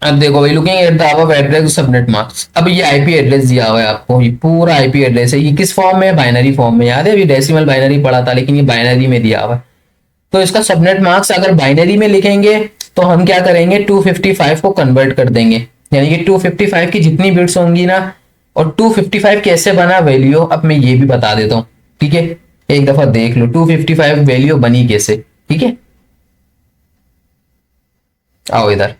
अब देखो भाई, looking at the above address subnet marks, अब ये आईपी एड्रेस दिया हुआ है आपको, ये पूरा आईपी एड्रेस है। ये किस फॉर्म में है, बाइनरी फॉर्म में। याद है, अभी डेसिमल बाइनरी पढ़ा था, लेकिन ये बाइनरी में दिया हुआ है। तो इसका सबनेट मार्क्स अगर बाइनरी में लिखेंगे तो हम क्या करेंगे, 255 को कन्वर्ट कर देंगे, यानी कि 255 की जितनी बिट्स होंगी ना, और 255 कैसे बना वैल्यू, अब मैं ये भी बता देता हूँ। ठीक है, एक दफा देख लो 255 वैल्यू बनी कैसे। ठीक है, आओ इधर,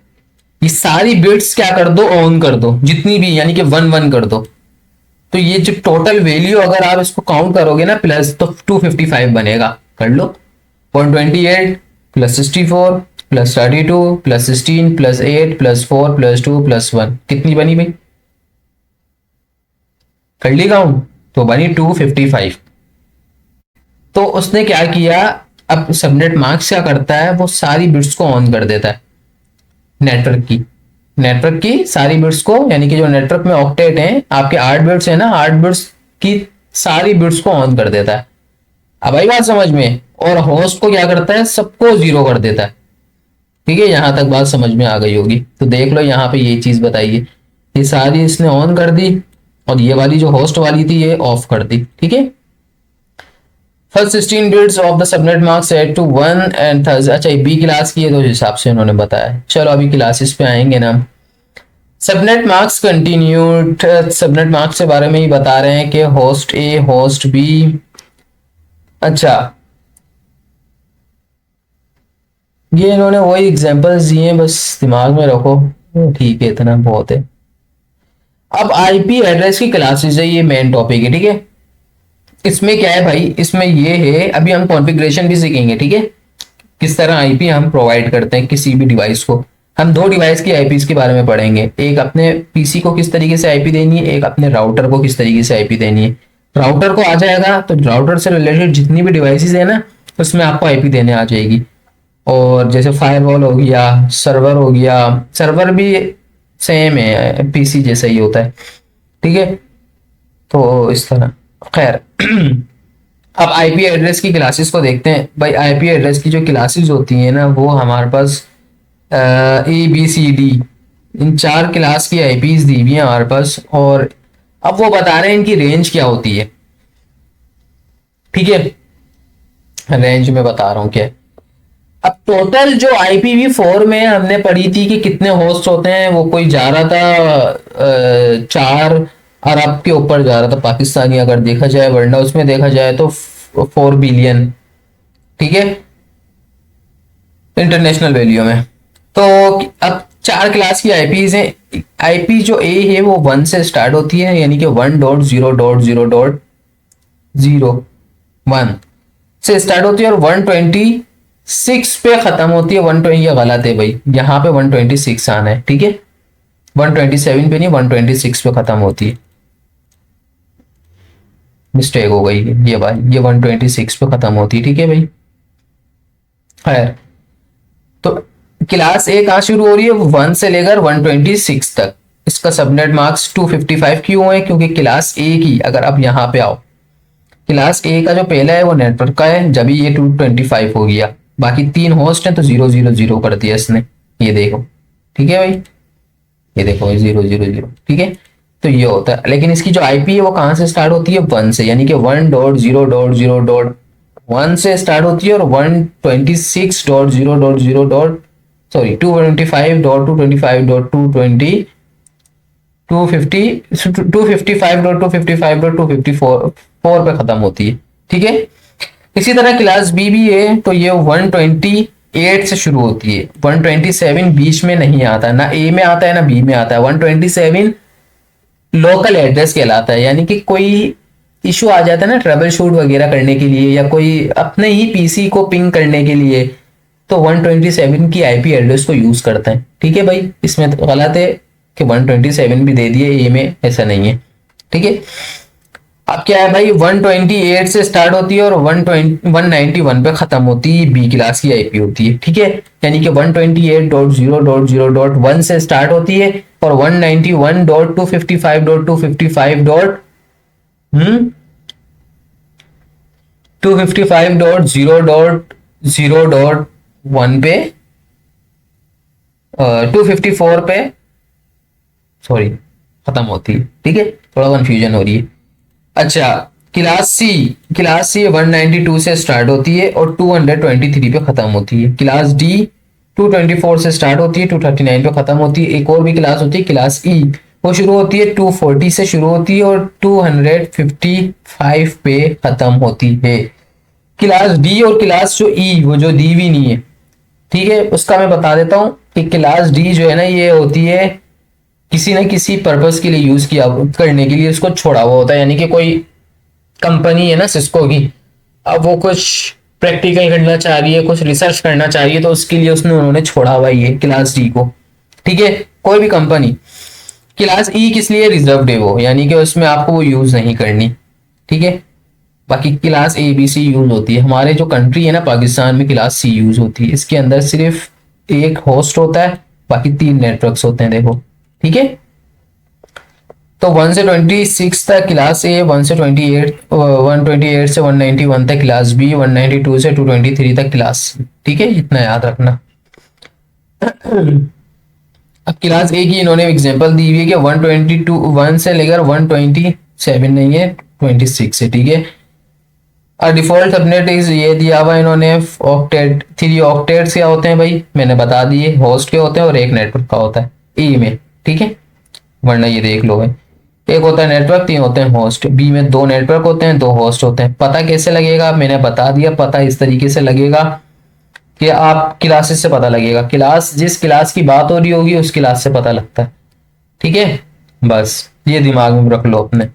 ये सारी बिट्स क्या कर दो, ऑन कर दो, जितनी भी, यानी कि 1 1 कर दो। तो ये जो टोटल वैल्यू अगर आप इसको काउंट करोगे ना प्लस, तो 255 बनेगा। कर लो, 128 plus 64 plus 32 plus 16 plus 8 plus 4 plus 2 plus 1, कितनी बनी भाई, कर ली काउंट, तो बनी 255। तो उसने क्या किया, अब सबनेट मार्क्स क्या करता है, वो सारी बिट्स को ऑन कर देता है, नेटवर्क की सारी बिट्स को, यानी कि जो नेटवर्क में ऑक्टेट है, आपके 8 बिट्स है ना, 8 बिट्स की सारी बिट्स को ऑन कर देता है। अब आई बात समझ में? और होस्ट को क्या करता है, सबको 0 कर देता है। ठीक है, यहां तक बात समझ में आ गई होगी। तो देख लो यहाँ पे ये चीज बताइए, ये सारी इसने ऑन कर दी और ये वाली जो होस्ट वाली थी ये ऑफ कर दी। ठीक है, first 16 bits of the subnet marks set to 1 and thus, अच्छा ये बी क्लास की है तो उस हिसाब से उन्होंने बताया। चलो अभी क्लासेस पे आएंगे ना। Subnet marks continued, subnet marks के बारे में ही बता रहे हैं कि होस्ट ए, होस्ट बी। अच्छा, ये इन्होंने वही एग्जांपल्स दिए हैं, बस दिमाग में रखो, ठीक है, इतना बहुत है। अब आईपी एड्रेस की क्लासेस है, ये मेन टॉपिक है। ठीक है, इसमें क्या है भाई, इसमें ये है, अभी हम कॉन्फ़िगरेशन भी सीखेंगे। ठीक है, किस तरह आईपी हम प्रोवाइड करते हैं किसी भी डिवाइस को। हम 2 डिवाइस की आईपीज के बारे में पढ़ेंगे, एक अपने पीसी को किस तरीके से आईपी देनी है, एक अपने राउटर को किस तरीके से आईपी देनी है। राउटर को आ जाएगा तो राउटर से रिलेटेड जितनी भी डिवाइसेस है ना, उसमें आपको आईपी देने आ जाएगी। और जैसे फायरवॉल हो गया, सर्वर हो गया, सर्वर भी सेम है, पीसी जैसा ही होता है। ठीक है, तो इस तरह, खैर अब आईपी एड्रेस की क्लासेस को देखते हैं भाई। आईपी एड्रेस की जो क्लासेस होती हैं ना, वो हमारे पास ए बी सी डी, इन 4 क्लास की आईपीज दी हुई हैं हमारे पास, और अब वो बता रहे हैं इनकी रेंज क्या होती है। ठीक है, रेंज में बता रहा हूं क्या। अब टोटल जो IPv4 में हमने पढ़ी थी कि कितने होस्ट होते हैं, वो कोई जा रहा था 4 अरब के ऊपर जा रहा था पाकिस्तानी, अगर देखा जाए, वरना उसमें देखा जाए तो 4 बिलियन। ठीक है, इंटरनेशनल वैल्यू में। तो अब 4 क्लास की आईपीज हैं। आईपी जो ए है वो 1 से स्टार्ट होती है, यानी कि 1.0.0.0 1 से स्टार्ट होती है, और 120 6 पे खत्म होती है 120, ये गलत है भाई, यहाँ पे 126 आना है, ठीक है। 127 पे नहीं, 126 पे खत्म होती है, मिस्टेक हो गई ये भाई, ये 126 पे खत्म होती है, ठीक है भाई। खैर, तो क्लास ए कहाँ शुरू हो रही है, 1 से लेकर 126 तक। इसका सबनेट मार्क्स 255 क्यों है, क्योंकि क्लास ए की, अगर आप यहाँ पे आओ, क्लास ए का जो पहला है वो नेटवर्क का है, जब ये 225 हो गया, बाकी 3 होस्ट हैं तो 000 कर दिया इसने, ये देखो, ठीक है भाई, ये देखो 000, ठीक है। तो ये होता है, लेकिन इसकी जो आईपी है वो कहाँ से स्टार्ट होती है, 1 से, यानी कि 1.0.0.1 से स्टार्ट होती है, और 126.0.0. सॉरी 225.225.220 255.255.254 पे खत्म होती है, ठीक है। इसी तरह क्लास बी भी है, तो ये 128 से शुरू होती है, 127 बीच में नहीं आता, ना ए में आता है ना बी में आता है। 127 लोकल एड्रेस कहलाता है, यानी कि कोई इशू आ जाता है ना ट्रबल शूट वगैरह करने के लिए, या कोई अपने ही पीसी को पिंग करने के लिए, तो 127 की आईपी एड्रेस को यूज करते हैं, ठीक है भाई। इसमें तो गलत है कि 127 भी दे दिए, ए में ऐसा नहीं है, ठीक है। अब क्या है भाई, 128 से स्टार्ट होती है और 191 पे खत्म होती है, बी क्लास की आईपी होती है, ठीक है। यानी कि 128.0.0.1 से स्टार्ट होती है और 191.255.255. 255.0.0.1 पे, 254 पे, सॉरी, खत्म होती है, ठीक है, थोड़ा कंफ्यूजन हो रही है। अच्छा, क्लास सी 192 से स्टार्ट होती है और 223 पे खत्म होती है। क्लास डी 224 से स्टार्ट होती है, 239 पे खत्म होती है। एक और भी क्लास होती है क्लास ई, वो शुरू होती है 240 से शुरू होती है और 255 पे खत्म होती है। क्लास डी और क्लास जो ई, वो जो दी भी नहीं है, ठीक है, उसका मैं बता देता हूँ कि क्लास डी जो है ना, ये होती है किसी न किसी पर्पस के लिए यूज किया करने के लिए उसको छोड़ा हुआ होता है, यानी कि कोई कंपनी है ना सिस्को की, अब वो कुछ प्रैक्टिकल करना चाह रही है, कुछ रिसर्च करना चाह रही है, तो उसके लिए उन्होंने छोड़ा हुआ है क्लास डी को, ठीक है, कोई भी कंपनी। क्लास ई किस लिए रिजर्व्ड है वो, यानी कि उसमें आपको वो यूज नहीं करनी, ठीक है। बाकी class A B C use होती है, हमारे जो कंट्री है ना पाकिस्तान में क्लास सी यूज होती है, इसके अंदर सिर्फ एक होस्ट होता है, बाकी 3 नेटवर्क्स होते हैं, देखो, ठीक है। तो 1 से 26 तक क्लास ए, 128 से 191 तक क्लास बी, 192 से 223 तक क्लास सी, ठीक है, इतना याद रखना। अब क्लास ए की इन्होंने एग्जांपल दी हुई है कि 1 से लेकर 127 नहीं है, 26 है, ठीक है। और डिफॉल्ट सबनेट इज, ये दिया हुआ इन्होंने ऑक्टेट, 3 ऑक्टेट्स क्या होते हैं भाई, मैंने बता दिए, होस्ट के होते हैं और एक नेटवर्क का होता है ए में, ठीक है, वरना ये देख लो भाई, एक होता है नेटवर्क, 3 होते हैं होस्ट। बी में 2 नेटवर्क होते हैं, 2 होस्ट होते हैं। पता कैसे लगेगा, मैंने बता दिया, पता इस तरीके से लगेगा कि आप क्लासेस से पता लगेगा, क्लास जिस क्लास की बात हो रही होगी उस क्लास से पता लगता है, ठीक है, बस ये दिमाग में रख लो अपने।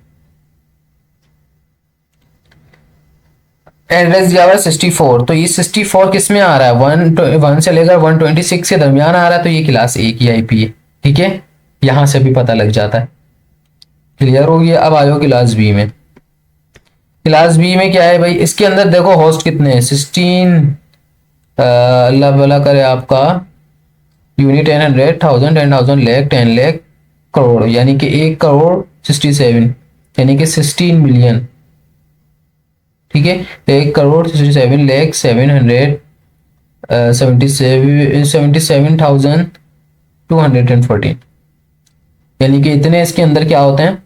एड्रेस दिया हुआ है 64, तो ये 64 किस में आ रहा है, 1 से लेकर 126 के दरमियान आ रहा है, तो ये क्लास ए की आईपी है, ठीक है, यहां से भी पता लग जाता है। क्लियर हो गया। अब आ जाओ क्लास बी में। क्लास बी में क्या है भाई, इसके अंदर देखो होस्ट कितने हैं, 16, अल्लाह भला करे आपका, यूनिट 10, 1,000, 10,000, लाख, 10 लाख, करोड़, यानी कि 1,67,00,000, यानी कि 16 मिलियन, ठीक है, 1,67,77,214, यानी कि इतने इसके अंदर क्या होते हैं,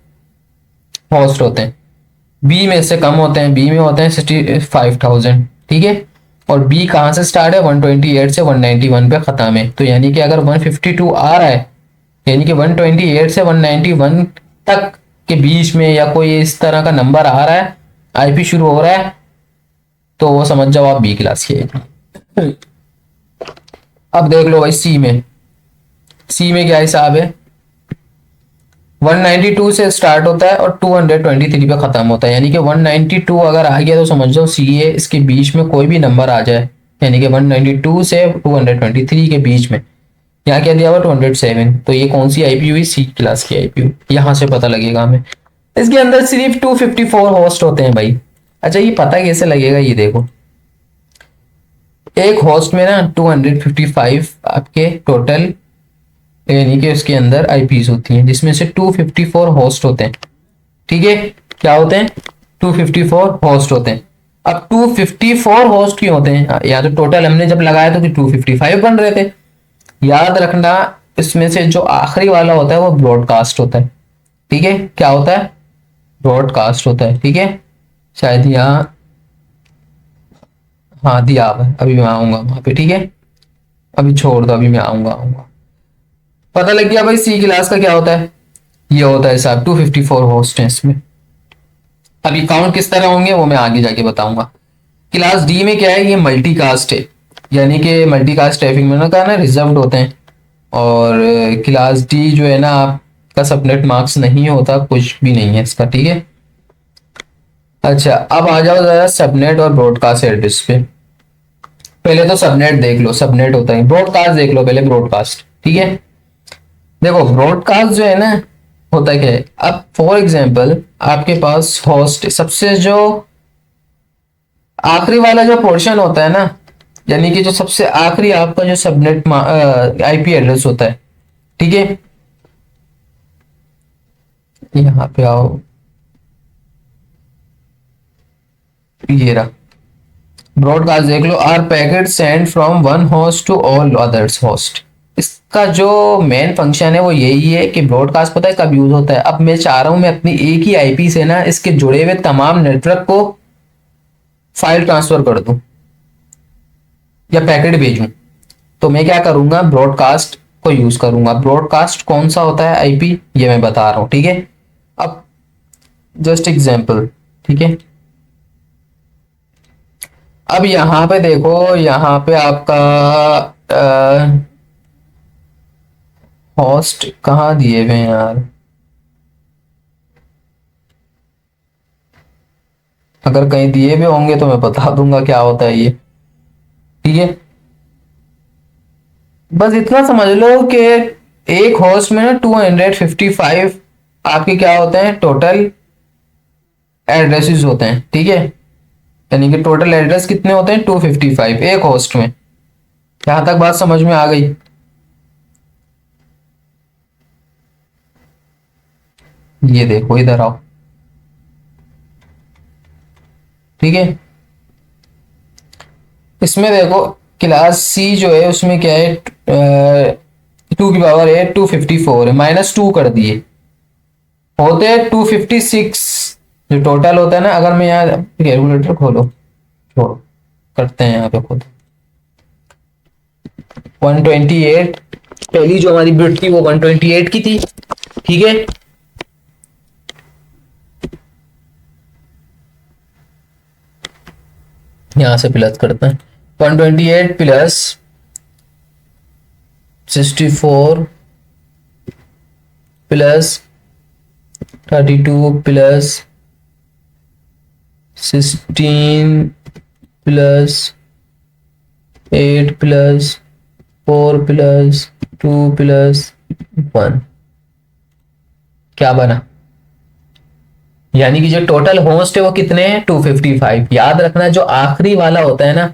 होस्ट होते हैं। बी में से कम होते हैं, बी में होते हैं 65,000, ठीक है। और बी कहाँ से स्टार्ट है, 128 से 191 पे खत्म है, तो यानी कि अगर 152 आ रहा है, यानी कि 128 से 191 तक के बीच में या कोई इस तरह का नंबर आ रहा है, आईपी शुरू हो रहा है, तो वो समझ जाओ आप बी क्लास की है। अब देख लो भाई सी में क्या हिसाब है, 192 से स्टार्ट होता है और 223 पे खत्म होता है, यानी कि 192 अगर आ गया तो समझ जाओ सी है, इसके बीच में कोई भी नंबर आ जाए, यानी कि 192 से 223 के बीच में। यहाँ क्या दिया हुआ 207, तो ये कौन सी आईपी हुई, सी क्लास की आईपी हुई। यहाँ से पता लगेगा हमें। इसके अंदर सिर्फ 254 होस्ट होते हैं भाई। अच्छा ये पता कैसे लगेगा, ये देखो एक होस्ट में ना 255 आपके टोटल यानी कि उसके अंदर आईपीज होती हैं, जिसमें से 254 होस्ट होते हैं। ठीक है, क्या होते हैं, 254 होस्ट होते हैं। अब 254 होस्ट क्यों होते हैं, या तो टोटल हमने जब लगाया तो 255 बन रहे थे। याद रखना इसमें से जो आखिरी वाला होता है वो ब्रॉडकास्ट होता है। ठीक है, क्या होता है, ब्रॉडकास्ट होता है। ठीक है, शायद यहाँ हाँ दिया हुआ है, अभी मैं आऊंगा वहां पे। ठीक है, अभी छोड़ दो, अभी मैं आऊंगा। पता लग गया भाई सी क्लास का क्या होता है, ये होता है साहब 254 होस्ट हैं इसमें। अभी काउंट किस तरह होंगे वो मैं आगे जाके बताऊंगा। क्लास डी में क्या है, ये मल्टीकास्ट है, यानी कि मल्टीकास्ट ट्रैफिक में ना कहा ना रिजर्व्ड होते हैं। और क्लास डी जो है ना आपका सबनेट मार्क्स नहीं होता, कुछ भी नहीं है इसका। ठीक है, अच्छा अब आ जाओ जरा सबनेट और ब्रॉडकास्ट एड्रेस पे। पहले तो सबनेट देख लो, सबनेट होता है, ब्रॉडकास्ट देख लो पहले, ब्रॉडकास्ट। ठीक है, देखो ब्रॉडकास्ट जो है ना होता क्या है, अब फॉर एग्जांपल आपके पास होस्ट सबसे जो आखिरी वाला जो पोर्शन होता है ना, यानी कि जो सबसे आखिरी आपका जो सबनेट आईपी एड्रेस होता है। ठीक है, यहां पे आओ, ये रहा ब्रॉडकास्ट देख लो, are packet send from one host to all others host. इसका जो मेन फंक्शन है वो यही है कि ब्रॉडकास्ट पता है कब यूज होता है, अब मैं चाह रहा हूं मैं अपनी एक ही आईपी से ना इसके जुड़े हुए तमाम नेटवर्क को फाइल ट्रांसफर कर दूं या पैकेट भेजूं, तो मैं क्या करूंगा, ब्रॉडकास्ट को यूज करूंगा। ब्रॉडकास्ट कौन सा होता है आईपी ये मैं बता रहा हूं। ठीक है, अब जस्ट एग्जांपल। ठीक है, अब यहां पे देखो, यहां पे आपका होस्ट कहाँ दिए हुए हैं यार, अगर कहीं दिए हुए होंगे तो मैं बता दूंगा क्या होता है ये। ठीक है, बस इतना समझ लो कि एक होस्ट में ना 255 आपके क्या होते हैं, टोटल एड्रेसेस होते हैं। ठीक है, यानी कि टोटल एड्रेस कितने होते हैं, 255 एक होस्ट में। यहां तक बात समझ में आ गई। ये देखो इधर आओ। ठीक है, इसमें देखो क्लास सी जो है उसमें क्या है, 2 की पावर 8 254 है, -2 कर दिए, होते हैं 256 जो टोटल होता है ना। अगर मैं यहाँ कैलकुलेटर खोलो, छोड़ो करते हैं यहाँ पे खुद। 128 पहली जो हमारी बिट थी वो 128 की थी। ठीक है, यहां से प्लस करते हैं, 128 plus 64 plus 32 plus 16 plus 8 plus 4 plus 2 plus 1, क्या बना, यानी कि जो टोटल होस्ट है वो कितने हैं, 255। याद रखना जो आखिरी वाला होता है ना,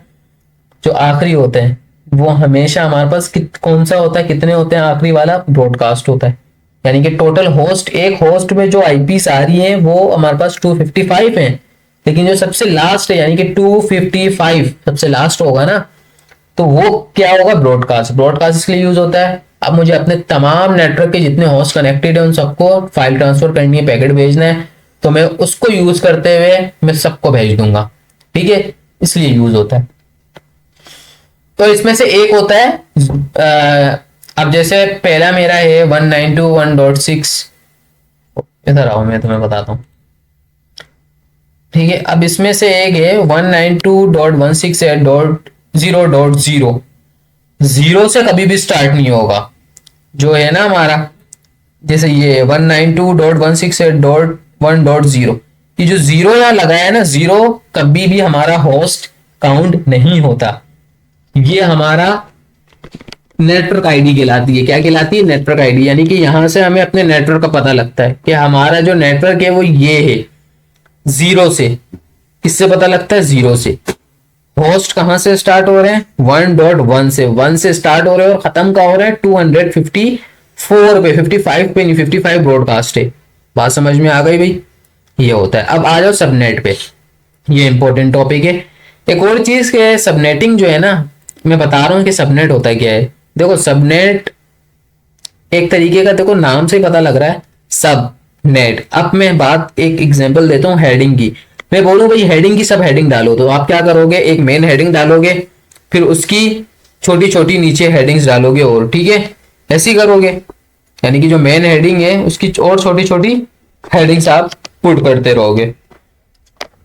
जो आखिरी होते हैं वो हमेशा हमारे पास कौन सा होता है, कितने होते हैं, आखिरी वाला ब्रॉडकास्ट होता है। यानी कि टोटल होस्ट, एक होस्ट में जो आईपीस आ रही हैं वो हमारे पास 255 हैं, लेकिन जो सबसे लास्ट है यानी कि 255 सबसे लास्ट होगा ना, तो वो क्या होगा, ब्रॉडकास्ट। ब्रॉडकास्ट इसलिए यूज होता है, अब मुझे अपने तमाम नेटवर्क के जितने होस्ट कनेक्टेड है उन सबको फाइल ट्रांसफर करनी है, पैकेट भेजना है, तो मैं उसको यूज करते हुए मैं सबको भेज दूंगा। ठीक है, इसलिए यूज होता है। तो इसमें से एक होता है अब जैसे पहला मेरा है 192.1.6, इधर आओ मैं तुम्हें बताता हूं। ठीक है, अब इसमें से एक है 192.168.0.0, जीरो से कभी भी स्टार्ट नहीं होगा, जो है ना हमारा, जैसे ये 192.168.1.0, ये जो जीरो यहाँ लगाया है ना, जीरो कभी भी हमारा होस्ट काउंट नहीं होता। ये हमारा नेटवर्क आईडी कहलाती है। क्या कहलाती है? Network ID. यानी कि यहां से हमें अपने नेटवर्क का पता लगता है कि हमारा जो नेटवर्क है वो ये है, जीरो से। किससे पता लगता है? जीरो से। होस्ट कहां से स्टार्ट हो रहे हैं? 1.1 से। 1 से स्टार्ट हो रहे हैं और खत्म कहां हो रहे हैं? 254 पे, 55 पे नहीं, 55 ब्रॉडकास्ट है। बात समझ में आ गई भाई? ये होता है। अब आ जाओ सबनेट पे, ये इंपॉर्टेंट टॉपिक है। एक और चीज के सबनेटिंग जो है ना, मैं बता रहा हूं कि सबनेट होता क्या है। देखो सबनेट एक तरीके का, देखो नाम से ही पता लग रहा है, सब नेट। अब मैं बात एक एग्जांपल देता हूँ हेडिंग की। मैं बोलूं भाई हेडिंग की सब हेडिंग डालो, तो आप क्या करोगे? एक मेन हेडिंग डालोगे, फिर उसकी छोटी छोटी नीचे हेडिंग्स डालोगे, और ठीक है ऐसे ही करोगे। यानी कि जो मेन हेडिंग है उसकी और छोटी छोटी हेडिंग्स आप पुट करते रहोगे,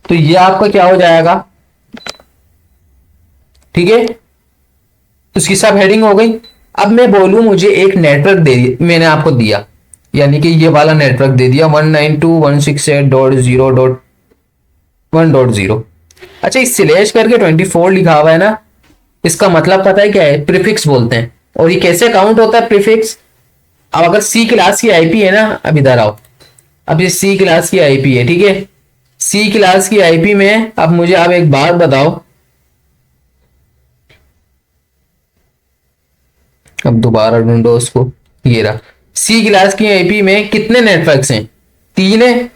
तो ये आपका क्या हो जाएगा? ठीक है, उसकी सब हेडिंग हो गई। अब मैं बोलूं मुझे एक नेटवर्क दे, मैंने आपको दिया, यानी कि ये वाला नेटवर्क दे दिया 192.168.0.1.0। अच्छा, इस स्लैश करके 24 लिखा हुआ है ना, इसका मतलब पता है क्या है? प्रीफिक्स बोलते हैं। और ये कैसे काउंट होता है प्रीफिक्स? अब अगर सी क्लास की आईपी है ना, अब इधर आओ, अब ये सी क्लास की आईपी है, ठीक है। सी क्लास की आईपी में अब मुझे आप एक बात बताओ, अब दोबारा ढूंढो उसको, ये रहा। सी क्लास की आईपी में कितने नेटवर्क्स हैं? 3 है।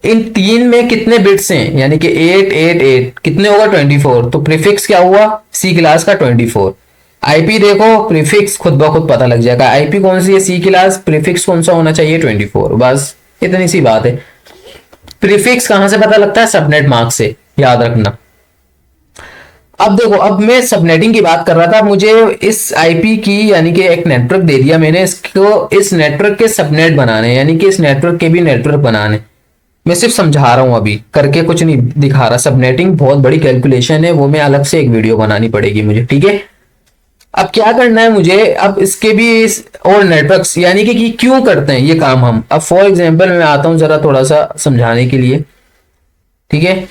इन 3 में कितने बिट्स हैं? यानी कि 888 कितने होगा? 24। तो प्रीफिक्स क्या हुआ सी क्लास का? 24। आईपी देखो, प्रीफिक्स खुद ब खुद पता लग जाएगा। आईपी कौन सी है? सी क्लास। प्रीफिक्स कौन सा होना चाहिए? 24। बस इतनी सी बात है। प्रीफिक्स कहां से पता लगता है? सबनेट मार्क से, याद रखना। अब देखो, अब मैं सबनेटिंग की बात कर रहा था। मुझे इस आईपी की, यानी कि एक नेटवर्क दे दिया मैंने इसको, इस नेटवर्क के सबनेट बनाने, यानी कि इस नेटवर्क के भी नेटवर्क बनाने। मैं सिर्फ समझा रहा हूं, अभी करके कुछ नहीं दिखा रहा। सबनेटिंग बहुत बड़ी कैलकुलेशन है, वो मैं अलग से एक वीडियो बनानी पड़ेगी मुझे, ठीक है। अब क्या करना है मुझे? अब इसके भी और नेटवर्क्स, यानी कि क्यों करते हैं ये काम हम। अब फॉर एग्जांपल मैं आता हूं जरा थोड़ा सा समझाने के लिए, ठीक है।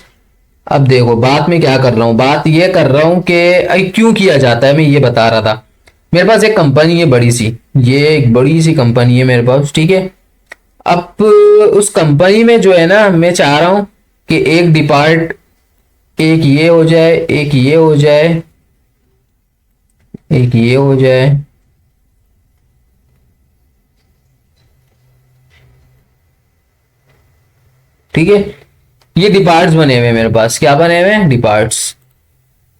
अब देखो बात में क्या कर रहा हूं, बात ये कर रहा हूं कि क्यों किया जाता है, मैं ये बता रहा था। मेरे पास एक कंपनी है बड़ी सी, ये एक बड़ी सी कंपनी है मेरे पास, ठीक है। अब उस कंपनी में जो है ना, मैं चाह रहा हूं कि एक डिपार्ट, एक ये हो जाए, एक ये हो जाए, एक ये हो जाए, ठीक है। ये डिपार्ट्स बने हुए हैं मेरे पास। क्या बने हुए हैं? डिपार्ट्स।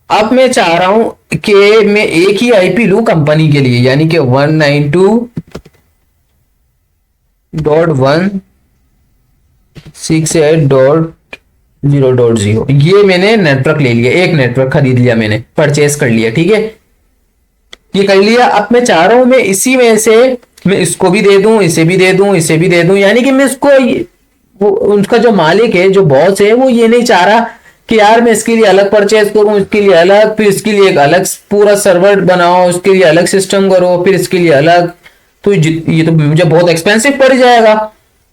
अब मैं चाह रहा हूं कि मैं एक ही आईपी लूं कंपनी के लिए, यानी कि 192.168.0.0। ये मैंने नेटवर्क ले लिया, एक नेटवर्क खरीद लिया मैंने, परचेस कर लिया, ठीक है। ये कर लिया। अब मैं चाह रहा हूं मैं इसी में से मैं इसको भी दे दूं, इसे भी दे दूं, इसे भी दे दूं, यानी कि मैं इसको, वो उनका जो मालिक है, जो बॉस है, वो ये नहीं चाह रहा कि यार मैं इसके लिए अलग परचेज करूं, इसके लिए अलग, फिर इसके लिए एक अलग पूरा सर्वर बनाओ, इसके लिए अलग सिस्टम करो, फिर इसके लिए अलग। तो ये तो मुझे बहुत एक्सपेंसिव पड़ जाएगा।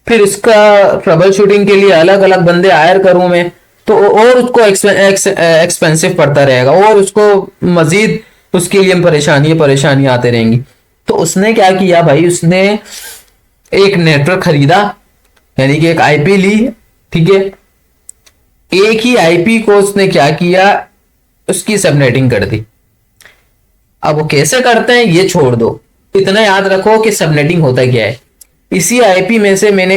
फिर इसका ट्रबल शूटिंग के लिए अलग अलग बंदे हायर करूं मैं, तो और उसको एक्सपेंसिव पड़ता रहेगा, और उसको मजीद उसके लिए परेशानी आते रहेंगी। तो उसने क्या किया भाई, उसने एक नेटवर्क खरीदा, यानी कि एक आईपी ली, ठीक है। एक ही आईपी को उसने क्या किया, उसकी सबनेटिंग कर दी। अब वो कैसे करते हैं ये छोड़ दो, इतना याद रखो कि सबनेटिंग होता क्या है। इसी आईपी में से मैंने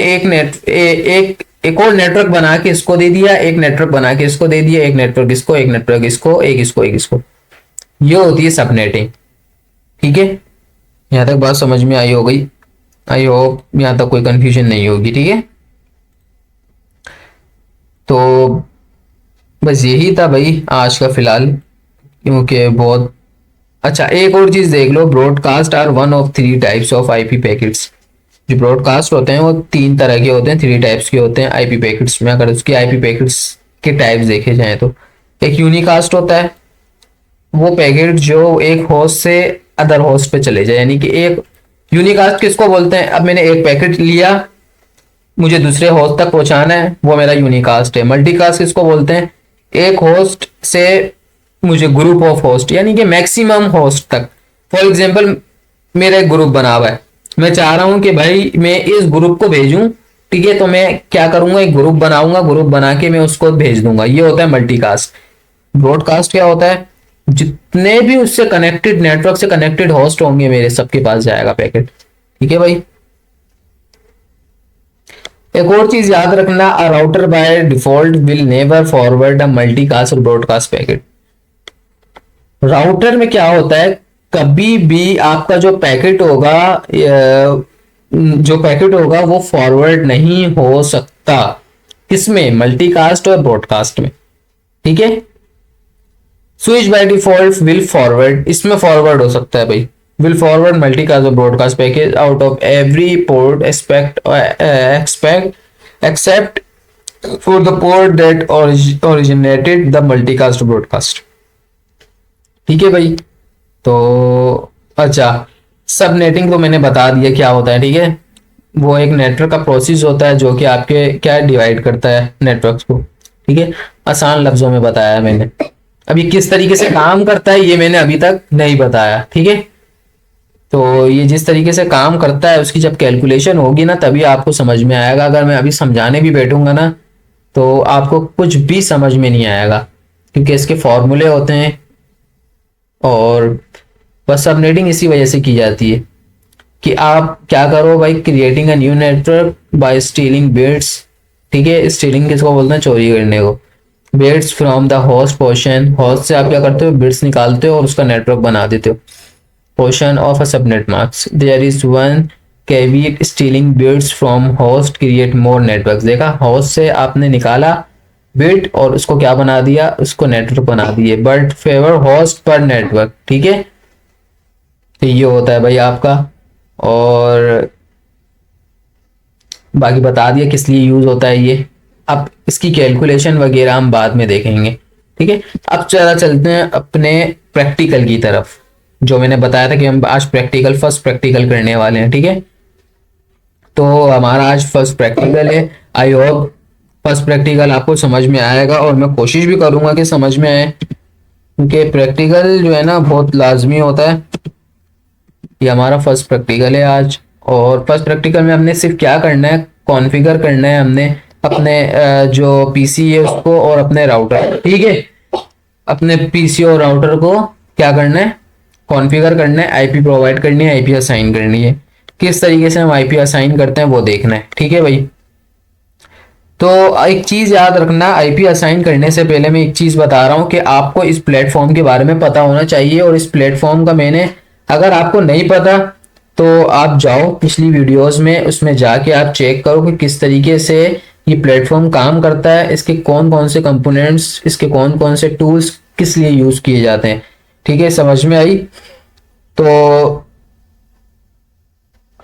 एक और नेटवर्क बना के इसको दे दिया, एक नेटवर्क बना के इसको दे दिया, एक नेटवर्क इसको, एक नेटवर्क इसको, एक इसको, एक इसको। ये होती है सबनेटिंग, ठीक है। यहां तक बात समझ में आई हो गई? आई होप यहां तक कोई कंफ्यूजन नहीं होगी, ठीक है। तो बस यही था भाई आज का फिलहाल, क्योंकि बहुत अच्छा। एक और चीज देख लो, broadcast are one of 3 types of IP packets. जो ब्रॉडकास्ट होते हैं वो 3 तरह के होते हैं, 3 टाइप्स के होते हैं आईपी पैकेट्स में। अगर उसकी आईपी पैकेट्स के टाइप्स देखे जाएं तो एक यूनिकास्ट होता है, वो पैकेट जो एक होस्ट से अदर होस्ट पे चले जाए, यानी कि एक यूनिकास्ट किसको बोलते हैं? अब मैंने एक पैकेट लिया, मुझे दूसरे होस्ट तक पहुंचाना है, वो मेरा यूनिकास्ट है। मल्टीकास्ट किसको बोलते हैं? एक होस्ट से मुझे ग्रुप ऑफ होस्ट यानी कि मैक्सिमम होस्ट तक, फॉर एग्जांपल मेरा एक ग्रुप बना हुआ है, मैं चाह रहा हूं कि भाई मैं इस ग्रुप को भेजूं, ठीक है, तो मैं क्या करूंगा, एक ग्रुप बनाऊंगा, ग्रुप बना के मैं उसको भेज दूंगा, ये होता है मल्टीकास्ट। ब्रॉडकास्ट क्या होता है, जितने भी उससे कनेक्टेड, नेटवर्क से कनेक्टेड होस्ट होंगे मेरे, सबके पास जाएगा पैकेट, ठीक है भाई। एक और चीज याद रखना, a router by default will never forward a multicast और ब्रॉडकास्ट पैकेट। राउटर में क्या होता है, कभी भी आपका जो पैकेट होगा वो फॉरवर्ड नहीं हो सकता, किसमें, मल्टीकास्ट और ब्रॉडकास्ट में, ठीक है। Switch by default will forward, इसमें फॉरवर्ड हो सकता है भाई, विल फॉरवर्ड मल्टीकास्ट और broadcast package out of every port except for the port that originated the multicast broadcast, ठीक है भाई। तो अच्छा, सब नेटिंग तो मैंने बता दिया क्या होता है, ठीक है। वो एक नेटवर्क का प्रोसेस होता है जो कि आपके क्या डिवाइड करता है नेटवर्क्स को, ठीक है, आसान लफ्जों में बताया मैंने। अभी किस तरीके से काम करता है ये मैंने अभी तक नहीं बताया, ठीक है। तो ये जिस तरीके से काम करता है उसकी जब कैलकुलेशन होगी ना तभी आपको समझ में आएगा, अगर मैं अभी समझाने भी बैठूंगा ना तो आपको कुछ भी समझ में नहीं आएगा, क्योंकि इसके फॉर्मूले होते हैं। और बस सबनेटिंग इसी वजह से की जाती है कि आप क्या करो भाई, creating a new network bye stealing bits, ठीक है। स्टीलिंग किसको बोलते हैं, चोरी करने को। Bits from the host portion, host से आप क्या करते हो, बिट्स निकालते हो और उसका नेटवर्क बना देते हो। Portion of a subnet mask, there is one caveat, stealing bits from host create more network. देखा, होस्ट से आपने निकाला बिट और उसको क्या बना दिया, उसको नेटवर्क बना दिए, बट फेवर होस्ट पर नेटवर्क, ठीक है। तो ये होता है भाई आपका, और बाकी बता दिया किस लिए यूज होता है ये। अब इसकी कैलकुलेशन वगैरह हम बाद में देखेंगे, ठीक है। अब चला चलते हैं अपने प्रैक्टिकल की तरफ, जो मैंने बताया था कि हम आज फर्स्ट प्रैक्टिकल करने वाले हैं, ठीक है। तो हमारा आज फर्स्ट प्रैक्टिकल है। आई होप फर्स्ट प्रैक्टिकल आपको समझ में आएगा, और मैं कोशिश भी करूंगा कि समझ में आए, क्योंकि प्रैक्टिकल जो है ना बहुत लाजमी होता है। ये हमारा फर्स्ट प्रैक्टिकल है आज, और फर्स्ट प्रैक्टिकल में हमने सिर्फ क्या करना है, कॉन्फ़िगर करना है हमने अपने जो पीसी है उसको और अपने राउटर, ठीक है। अपने पीसी और राउटर को क्या करना है, कॉन्फ़िगर करना है, आईपी प्रोवाइड करनी है, आईपी असाइन करनी है। किस तरीके से हम आईपी असाइन करते हैं वो देखना है, ठीक है भाई। तो एक चीज याद रखना, आईपी असाइन करने से पहले मैं एक चीज बता रहा हूं कि आपको इस प्लेटफॉर्म के बारे में पता होना चाहिए, और इस प्लेटफॉर्म का मैंने, अगर आपको नहीं पता तो आप जाओ पिछली वीडियोस में, उसमें जाके आप चेक करो कि किस तरीके से ये प्लेटफॉर्म काम करता है, इसके कौन कौन से कंपोनेंट्स, इसके कौन कौन से टूल्स किस लिए यूज किए जाते हैं, ठीक है। समझ में आई। तो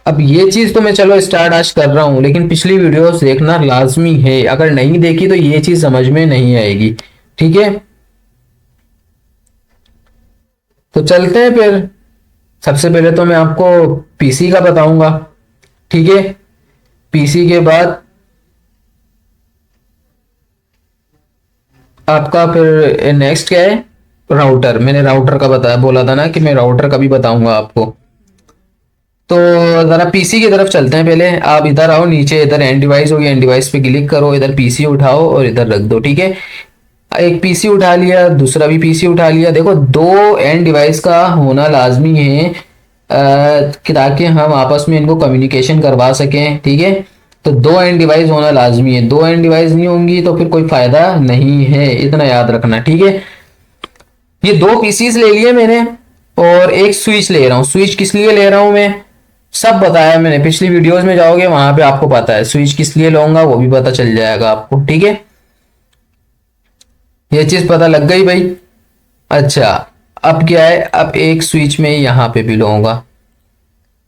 अब ये चीज तो मैं चलो स्टार्ट आज कर रहा हूं, लेकिन पिछली वीडियोस देखना लाजमी है, अगर नहीं देखी तो ये चीज समझ में नहीं आएगी, ठीक है। तो चलते हैं फिर। सबसे पहले तो मैं आपको पीसी का बताऊंगा, ठीक है। पीसी के बाद आपका फिर नेक्स्ट क्या है, राउटर। मैंने राउटर का बताया, बोला था ना कि मैं राउटर का भी बताऊंगा आपको। तो जरा पीसी की तरफ चलते हैं। पहले आप इधर आओ नीचे, इधर एंड डिवाइस होगी, एंड डिवाइस पे क्लिक करो, इधर पीसी उठाओ और इधर रख दो, ठीक है। एक पीसी उठा लिया, दूसरा भी पीसी उठा लिया। देखो, दो एंड डिवाइस का होना लाजमी है कि ताकि हम आपस में इनको कम्युनिकेशन करवा सकें, ठीक है। तो दो एंड डिवाइस होना लाजमी है, दो एंड डिवाइस नहीं होंगी तो फिर कोई फायदा नहीं है, इतना याद रखना, ठीक है। ये दो पीसीज ले लिए मैंने, और एक स्विच ले रहा हूँ। स्विच किस लिए ले रहा हूँ मैं, सब बताया मैंने, पिछली वीडियोस में जाओगे वहां पे आपको पता है स्विच किस लिए लूंगा, वो भी पता चल जाएगा आपको, ठीक है। ये चीज पता लग गई भाई। अच्छा, अब क्या है, अब एक स्विच में यहां पे भी लूंगा।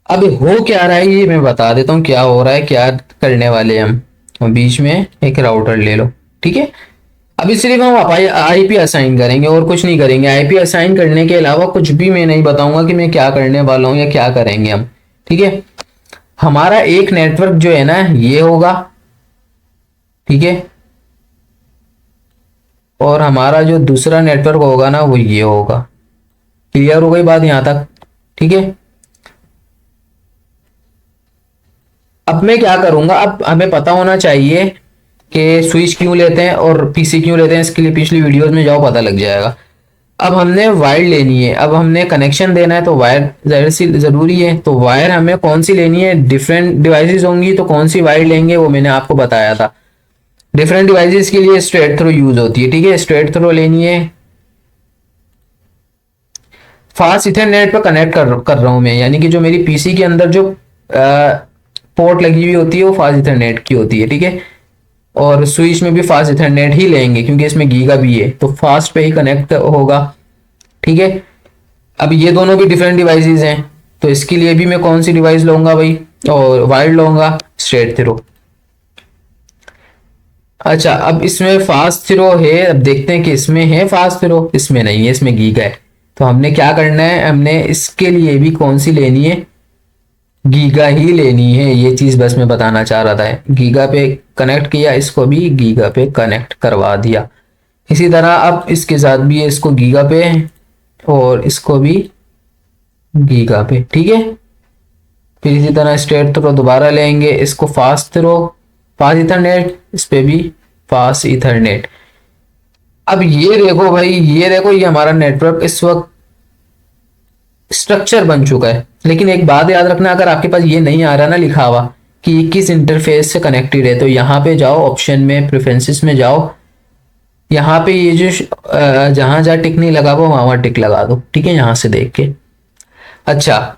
अब हो क्या रहा है ये मैं बता देता हूँ, क्या हो रहा है, क्या करने वाले हम बीच में एक राउटर ले लो, ठीक है। अभी सिर्फ हम आईपी असाइन करेंगे और कुछ नहीं करेंगे। आईपी असाइन करने के अलावा कुछ भी मैं नहीं बताऊंगा कि मैं क्या करने वाला हूँ या क्या करेंगे हम, ठीक है। हमारा एक नेटवर्क जो है ना ये होगा, ठीक है। और हमारा जो दूसरा नेटवर्क होगा ना वो ये होगा। क्लियर हो गई बात यहाँ तक? ठीक है। अब मैं क्या करूंगा, अब हमें पता होना चाहिए कि स्विच क्यों लेते हैं और पीसी क्यों लेते हैं। इसके लिए पिछली वीडियोस में जाओ, पता लग जाएगा। अब हमने वायर लेनी है, अब हमने कनेक्शन देना है, तो वायर जाहिर सी जरूरी है। तो वायर हमें कौन सी लेनी है, डिफरेंट डिवाइसेस होंगी तो कौन सी वायर लेंगे वो मैंने आपको बताया था। डिफरेंट डिवाइसेस के लिए स्ट्रेट थ्रो यूज होती है। ठीक है, स्ट्रेट थ्रो लेनी है। फास्ट इथरनेट पर कनेक्ट कर रहा हूं मैं, यानी कि जो मेरी पीसी के अंदर जो पोर्ट लगी हुई होती है वो फास्ट इथरनेट की होती है। ठीक है, और स्विच में भी फास्ट इथरनेट ही लेंगे क्योंकि इसमें गीगा भी है, तो फास्ट पे ही कनेक्ट होगा। ठीक है, अब ये दोनों भी डिफरेंट डिवाइसेस हैं, तो इसके लिए भी मैं कौन सी डिवाइस लूंगा भाई, और वायर्ड लूंगा, स्ट्रेट थ्रो। अच्छा, अब इसमें फास्ट थ्रो है, अब देखते हैं कि इसमें है फास्ट थ्रो, इसमें नहीं है, इसमें गीगा है। तो हमने क्या करना है, हमने इसके लिए भी कौन सी लेनी है, गीगा ही लेनी है। ये चीज बस मैं बताना चाह रहा था। गीगा पे कनेक्ट किया, इसको भी गीगा पे कनेक्ट करवा दिया। इसी तरह अब इसके साथ भी है, इसको गीगा पे और इसको भी गीगा पे। ठीक है, फिर इसी तरह स्ट्रेट थ्रो दोबारा लेंगे, इसको फास्ट थ्रो, फास्ट इथरनेट, इस पे भी फास्ट इथरनेट। अब ये देखो भाई, ये देखो, ये हमारा नेटवर्क इस वक्त स्ट्रक्चर बन चुका है। लेकिन एक बात याद रखना, अगर आपके पास ये नहीं आ रहा ना लिखा हुआ कि किस इंटरफेस से कनेक्टेड है, तो यहाँ पे जाओ, ऑप्शन में प्रेफरेंसेस में जाओ, यहाँ पे ये जो जहां जहां टिक नहीं लगा हुआ वहां टिक लगा दो। ठीक है, यहां से देख के। अच्छा,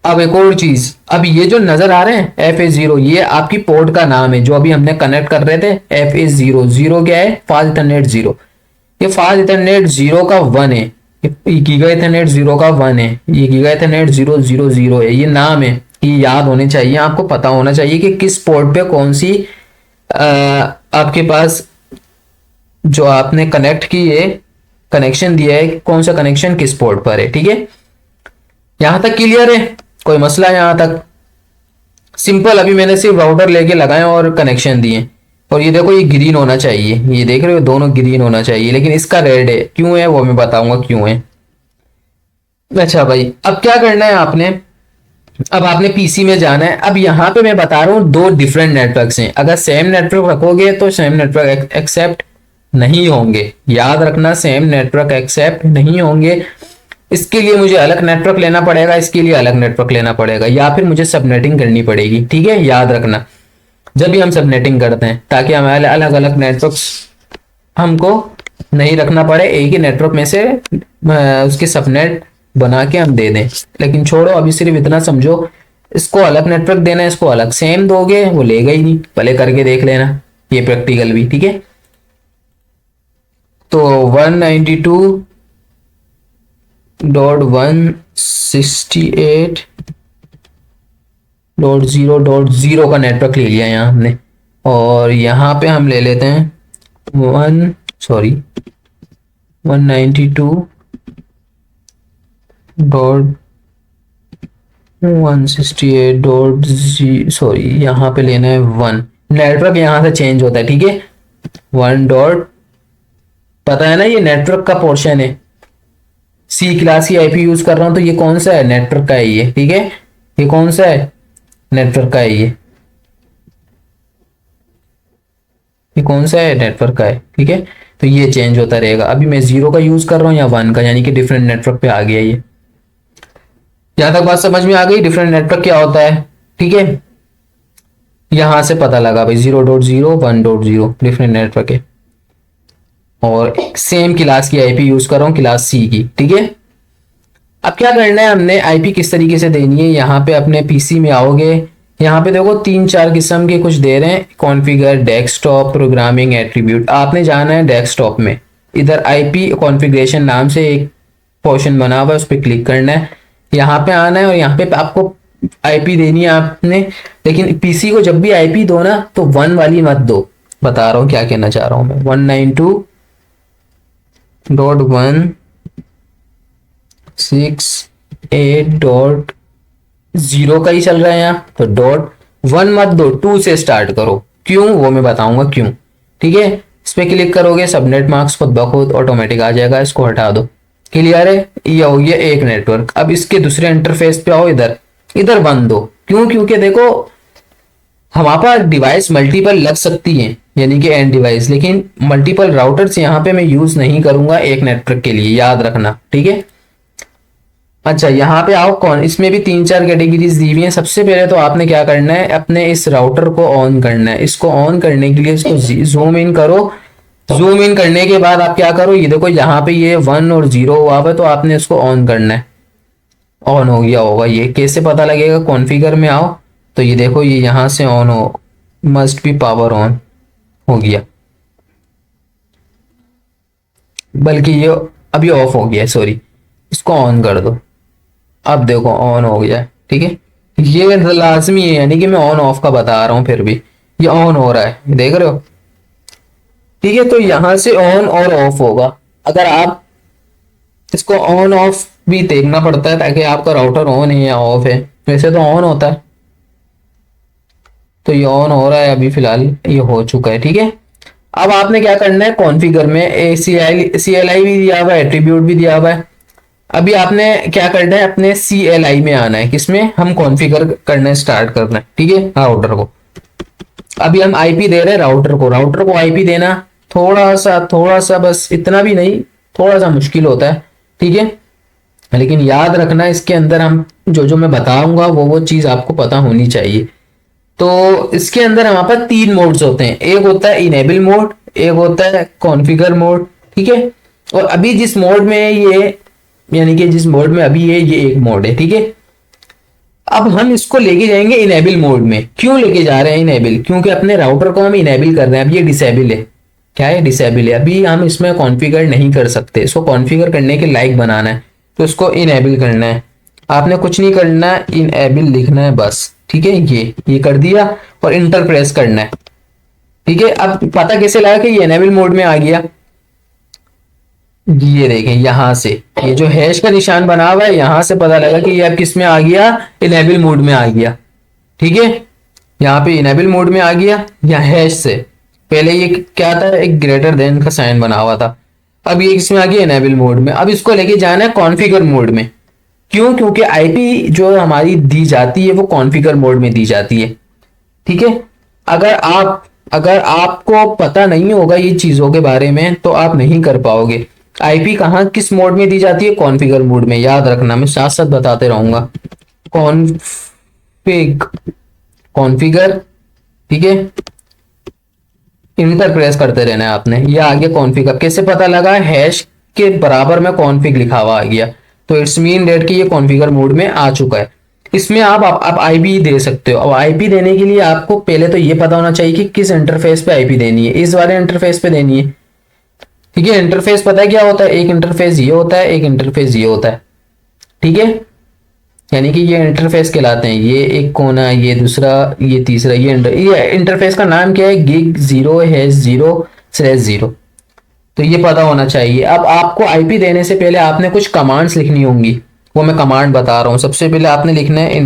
अब एक और चीज, अब ये जो नजर आ रहे हैं FA0, ये आपकी पोर्ट का नाम है जो अभी हमने कनेक्ट कर रहे थे। FA0, जीरो क्या है, फास्ट इथरनेट जीरो। ये फास्ट इथरनेट जीरो का 1 है, ये गीगा इथरनेट जीरो का 1 है, ये गीगा इथरनेट 000 है। ये नाम है, ये याद होने चाहिए, आपको पता होना चाहिए कि किस पोर्ट पे कौन सी आपके पास जो आपने कनेक्ट की है, कनेक्शन दिया है, कौन सा कनेक्शन किस पोर्ट पर है। ठीक है, यहां तक क्लियर है, कोई मसला है यहां तक? सिंपल, अभी मैंने सिर्फ राउटर लेके लगाए और कनेक्शन दिए। और ये देखो, ये ग्रीन होना चाहिए, ये देख रहे हो, दोनों ग्रीन होना चाहिए, लेकिन इसका रेड है। क्यों है वो मैं बताऊंगा क्यों है। अच्छा भाई, अब क्या करना है आपने, अब आपने पीसी में जाना है। अब यहाँ पे मैं बता रहा हूँ दो डिफरेंट नेटवर्क्स हैं, अगर सेम नेटवर्क रखोगे तो सेम नेटवर्क एक्सेप्ट नहीं होंगे। याद रखना, सेम नेटवर्क एक्सेप्ट नहीं होंगे। इसके लिए मुझे अलग नेटवर्क लेना पड़ेगा, इसके लिए अलग नेटवर्क लेना पड़ेगा, या फिर मुझे सबनेटिंग करनी पड़ेगी। ठीक है, याद रखना जब भी हम सबनेटिंग करते हैं, ताकि हमारे अलग अलग नेटवर्क्स हमको नहीं रखना पड़े, एक ही नेटवर्क में से उसके सबनेट बना के हम दे दें। लेकिन छोड़ो, अभी सिर्फ इतना समझो, इसको अलग नेटवर्क देना है, इसको अलग। सेम दोगे वो लेगा ही नहीं, पहले करके देख लेना, ये प्रैक्टिकल भी। ठीक है, तो 192.168.0.0 का नेटवर्क ले लिया यहाँ हमने, और यहाँ पे हम ले लेते हैं 192.168. यहाँ पे लेना है 1। नेटवर्क यहाँ से चेंज होता है। ठीक है, 1 डॉट, पता है ना ये नेटवर्क का पोर्शन है। सी क्लास की आईपी यूज कर रहा हूं, तो ये कौन सा है, नेटवर्क का है ये। ठीक है, ये कौन सा है, नेटवर्क का है ये कौन सा है, नेटवर्क का है। ठीक है, तो ये चेंज होता रहेगा। अभी मैं 0 का यूज कर रहा हूँ या 1 का, यानी कि डिफरेंट नेटवर्क पे आ गया ये। यहां तक बात समझ में आ गई, डिफरेंट नेटवर्क क्या होता है। ठीक है, यहां से पता लगा भाई 0.0 1.0 डिफरेंट नेटवर्क है, और सेम क्लास की आईपी यूज कर रहा हूँ, क्लास सी की। ठीक है, अब क्या करना है, हमने आईपी किस तरीके से देनी है। यहाँ पे अपने पीसी में आओगे, यहाँ पे देखो 3-4 किस्म के कुछ दे रहे हैं, कॉन्फ़िगर, डेस्कटॉप, प्रोग्रामिंग, एट्रीब्यूट। आपने जाना है डेस्कटॉप में, इधर आईपी कॉन्फ़िगरेशन नाम से एक पोर्शन बना हुआ है, उस पर क्लिक करना है, यहाँ पे आना है, और यहाँ पे आपको आईपी देनी है आपने। लेकिन पीसी को जब भी आईपी दो ना, तो 1 वाली मत दो। बता रहा हूँ क्या कहना चाह रहा हूँ मैं। 192.168.0 का ही चल रहा है यहाँ, तो .1 मत दो, 2 से स्टार्ट करो। क्यों वो मैं बताऊंगा क्यों। ठीक है, इस पे क्लिक करोगे, सबनेट मार्क्स खुद ब खुद ऑटोमेटिक आ जाएगा, इसको हटा दो। क्लियर है, ये हो गया एक नेटवर्क। अब इसके दूसरे इंटरफेस पे आओ, इधर इधर बंद दो। क्यों? क्योंकि देखो हमारे पास डिवाइस मल्टीपल लग सकती हैं, यानी कि एंड डिवाइस, लेकिन मल्टीपल राउटर्स यहाँ पे मैं यूज नहीं करूंगा एक नेटवर्क के लिए, याद रखना, ठीक है। अच्छा, यहाँ पे आओ, कौन इसमें भी 3-4 कैटेगरीज दी हुई हैं। सबसे पहले तो आपने क्या करना है, अपने इस राउटर को ऑन करना है। इसको ऑन करने के लिए इसको जूम इन करो। जूम इन करने के बाद आप क्या करो, ये देखो यहाँ पे ये 1 और 0 हुआ है, तो आपने इसको ऑन करना है। ऑन हो गया होगा, ये कैसे पता लगेगा, कॉन्फ़िगर में आओ तो ये देखो ये यहाँ से ऑन हो, मस्ट बी पावर ऑन हो गया, बल्कि ये अभी ऑफ हो गया है, सॉरी। इसको ऑन कर दो, अब देखो ऑन हो गया है, ठीक है। ये लाजमी है, यानी कि मैं ऑन ऑफ का बता रहा हूँ, फिर भी ये ऑन हो रहा है, देख रहे हो, ठीक है। तो यहां से ऑन और ऑफ होगा। अगर आप इसको ऑन ऑफ भी देखना पड़ता है ताकि आपका राउटर ऑन है या ऑफ है, वैसे तो ऑन होता है। तो ये ऑन हो रहा है अभी फिलहाल, ये हो चुका है, ठीक है। अब आपने क्या करना है, कॉन्फ़िगर में CLI भी दिया हुआ है, एट्रीब्यूट भी दिया हुआ है। अभी आपने क्या करना है, अपने CLI में आना है, किसमें, हम कॉन्फ़िगर करना स्टार्ट करना है, ठीक है, राउटर को। अभी हम आईपी दे रहे हैं राउटर को आईपी देना थोड़ा सा बस, इतना भी नहीं, थोड़ा सा मुश्किल होता है, ठीक है। लेकिन याद रखना, इसके अंदर हम जो मैं बताऊंगा वो चीज आपको पता होनी चाहिए। तो इसके अंदर हमारे पास 3 मोड्स होते हैं, एक होता है इनेबल मोड, एक होता है कॉन्फ़िगर मोड, ठीक है। और अभी जिस मोड में ये, यानी कि जिस मोड में अभी ये एक मोड है, ठीक है। अब हम इसको लेके जाएंगे इनेबल मोड में। क्यों लेके जा रहे हैं इनेबल, क्योंकि अपने राउटर को हम इनेबल कर रहे हैं। अब ये डिसेबल है, क्या है, डिसेबल है। अभी हम इसमें कॉन्फ़िगर नहीं कर सकते, इसको कॉन्फ़िगर करने के लायक बनाना है, तो इसको इनेबल करना है। आपने कुछ नहीं करना है, इनेबल लिखना है बस, ठीक है। ये कर दिया और इंटर प्रेस करना है, ठीक है। अब पता कैसे लगा कि ये इनेबल मोड में आ गया, ये देखें यहां से ये जो हैश का निशान बना हुआ है, यहां से पता लगा कि ये अब किस में आ गया, इनेबल मोड में आ गया, ठीक है। यहाँ पे इनेबल मोड में आ गया, या हैश से पहले ये क्या था, एक ग्रेटर देन का साइन बना हुआ था, अब ये किसमें आ गया, इनेबल मोड में। अब इसको लेके जाना है कॉन्फ़िगर मोड में। क्यों? क्योंकि आईपी जो हमारी दी जाती है वो कॉन्फ़िगर मोड में दी जाती है, ठीक है। अगर आपको पता नहीं होगा ये चीजों के बारे में तो आप नहीं कर पाओगे। आईपी कहाँ किस मोड में दी जाती है, कॉन्फ़िगर मोड में, याद रखना, मैं साथ साथ बताते रहूंगा। कॉन्फ़िगर, ठीक है, इंटर प्रेस करते रहना है आपने। ये आगे कॉन्फ़िगर, कैसे पता लगा, हैश के बराबर में कॉन्फ़िग लिखा हुआ आ गया, तो इट्स मीन डेट कि ये कॉन्फ़िगर मोड में आ चुका है। इसमें आप आईपी दे सकते हो। अब आईपी देने के लिए आपको पहले तो ये पता होना चाहिए कि किस इंटरफेस पे आईपी देनी है, इस वाले इंटरफेस पे देनी है, ठीक है। इंटरफेस पता है क्या होता है, एक इंटरफेस ये होता है, एक इंटरफेस ये होता है, ठीक है। यानी कि ये इंटरफेस कहलाते हैं, ये एक कोना, ये दूसरा, ये तीसरा, ये इंटरफेस का नाम क्या है, गिग 0/0/0। तो ये पता होना चाहिए। अब आपको आईपी देने से पहले आपने कुछ कमांड्स लिखनी होंगी, वो मैं कमांड बता रहा हूं। सबसे पहले आपने लिखना है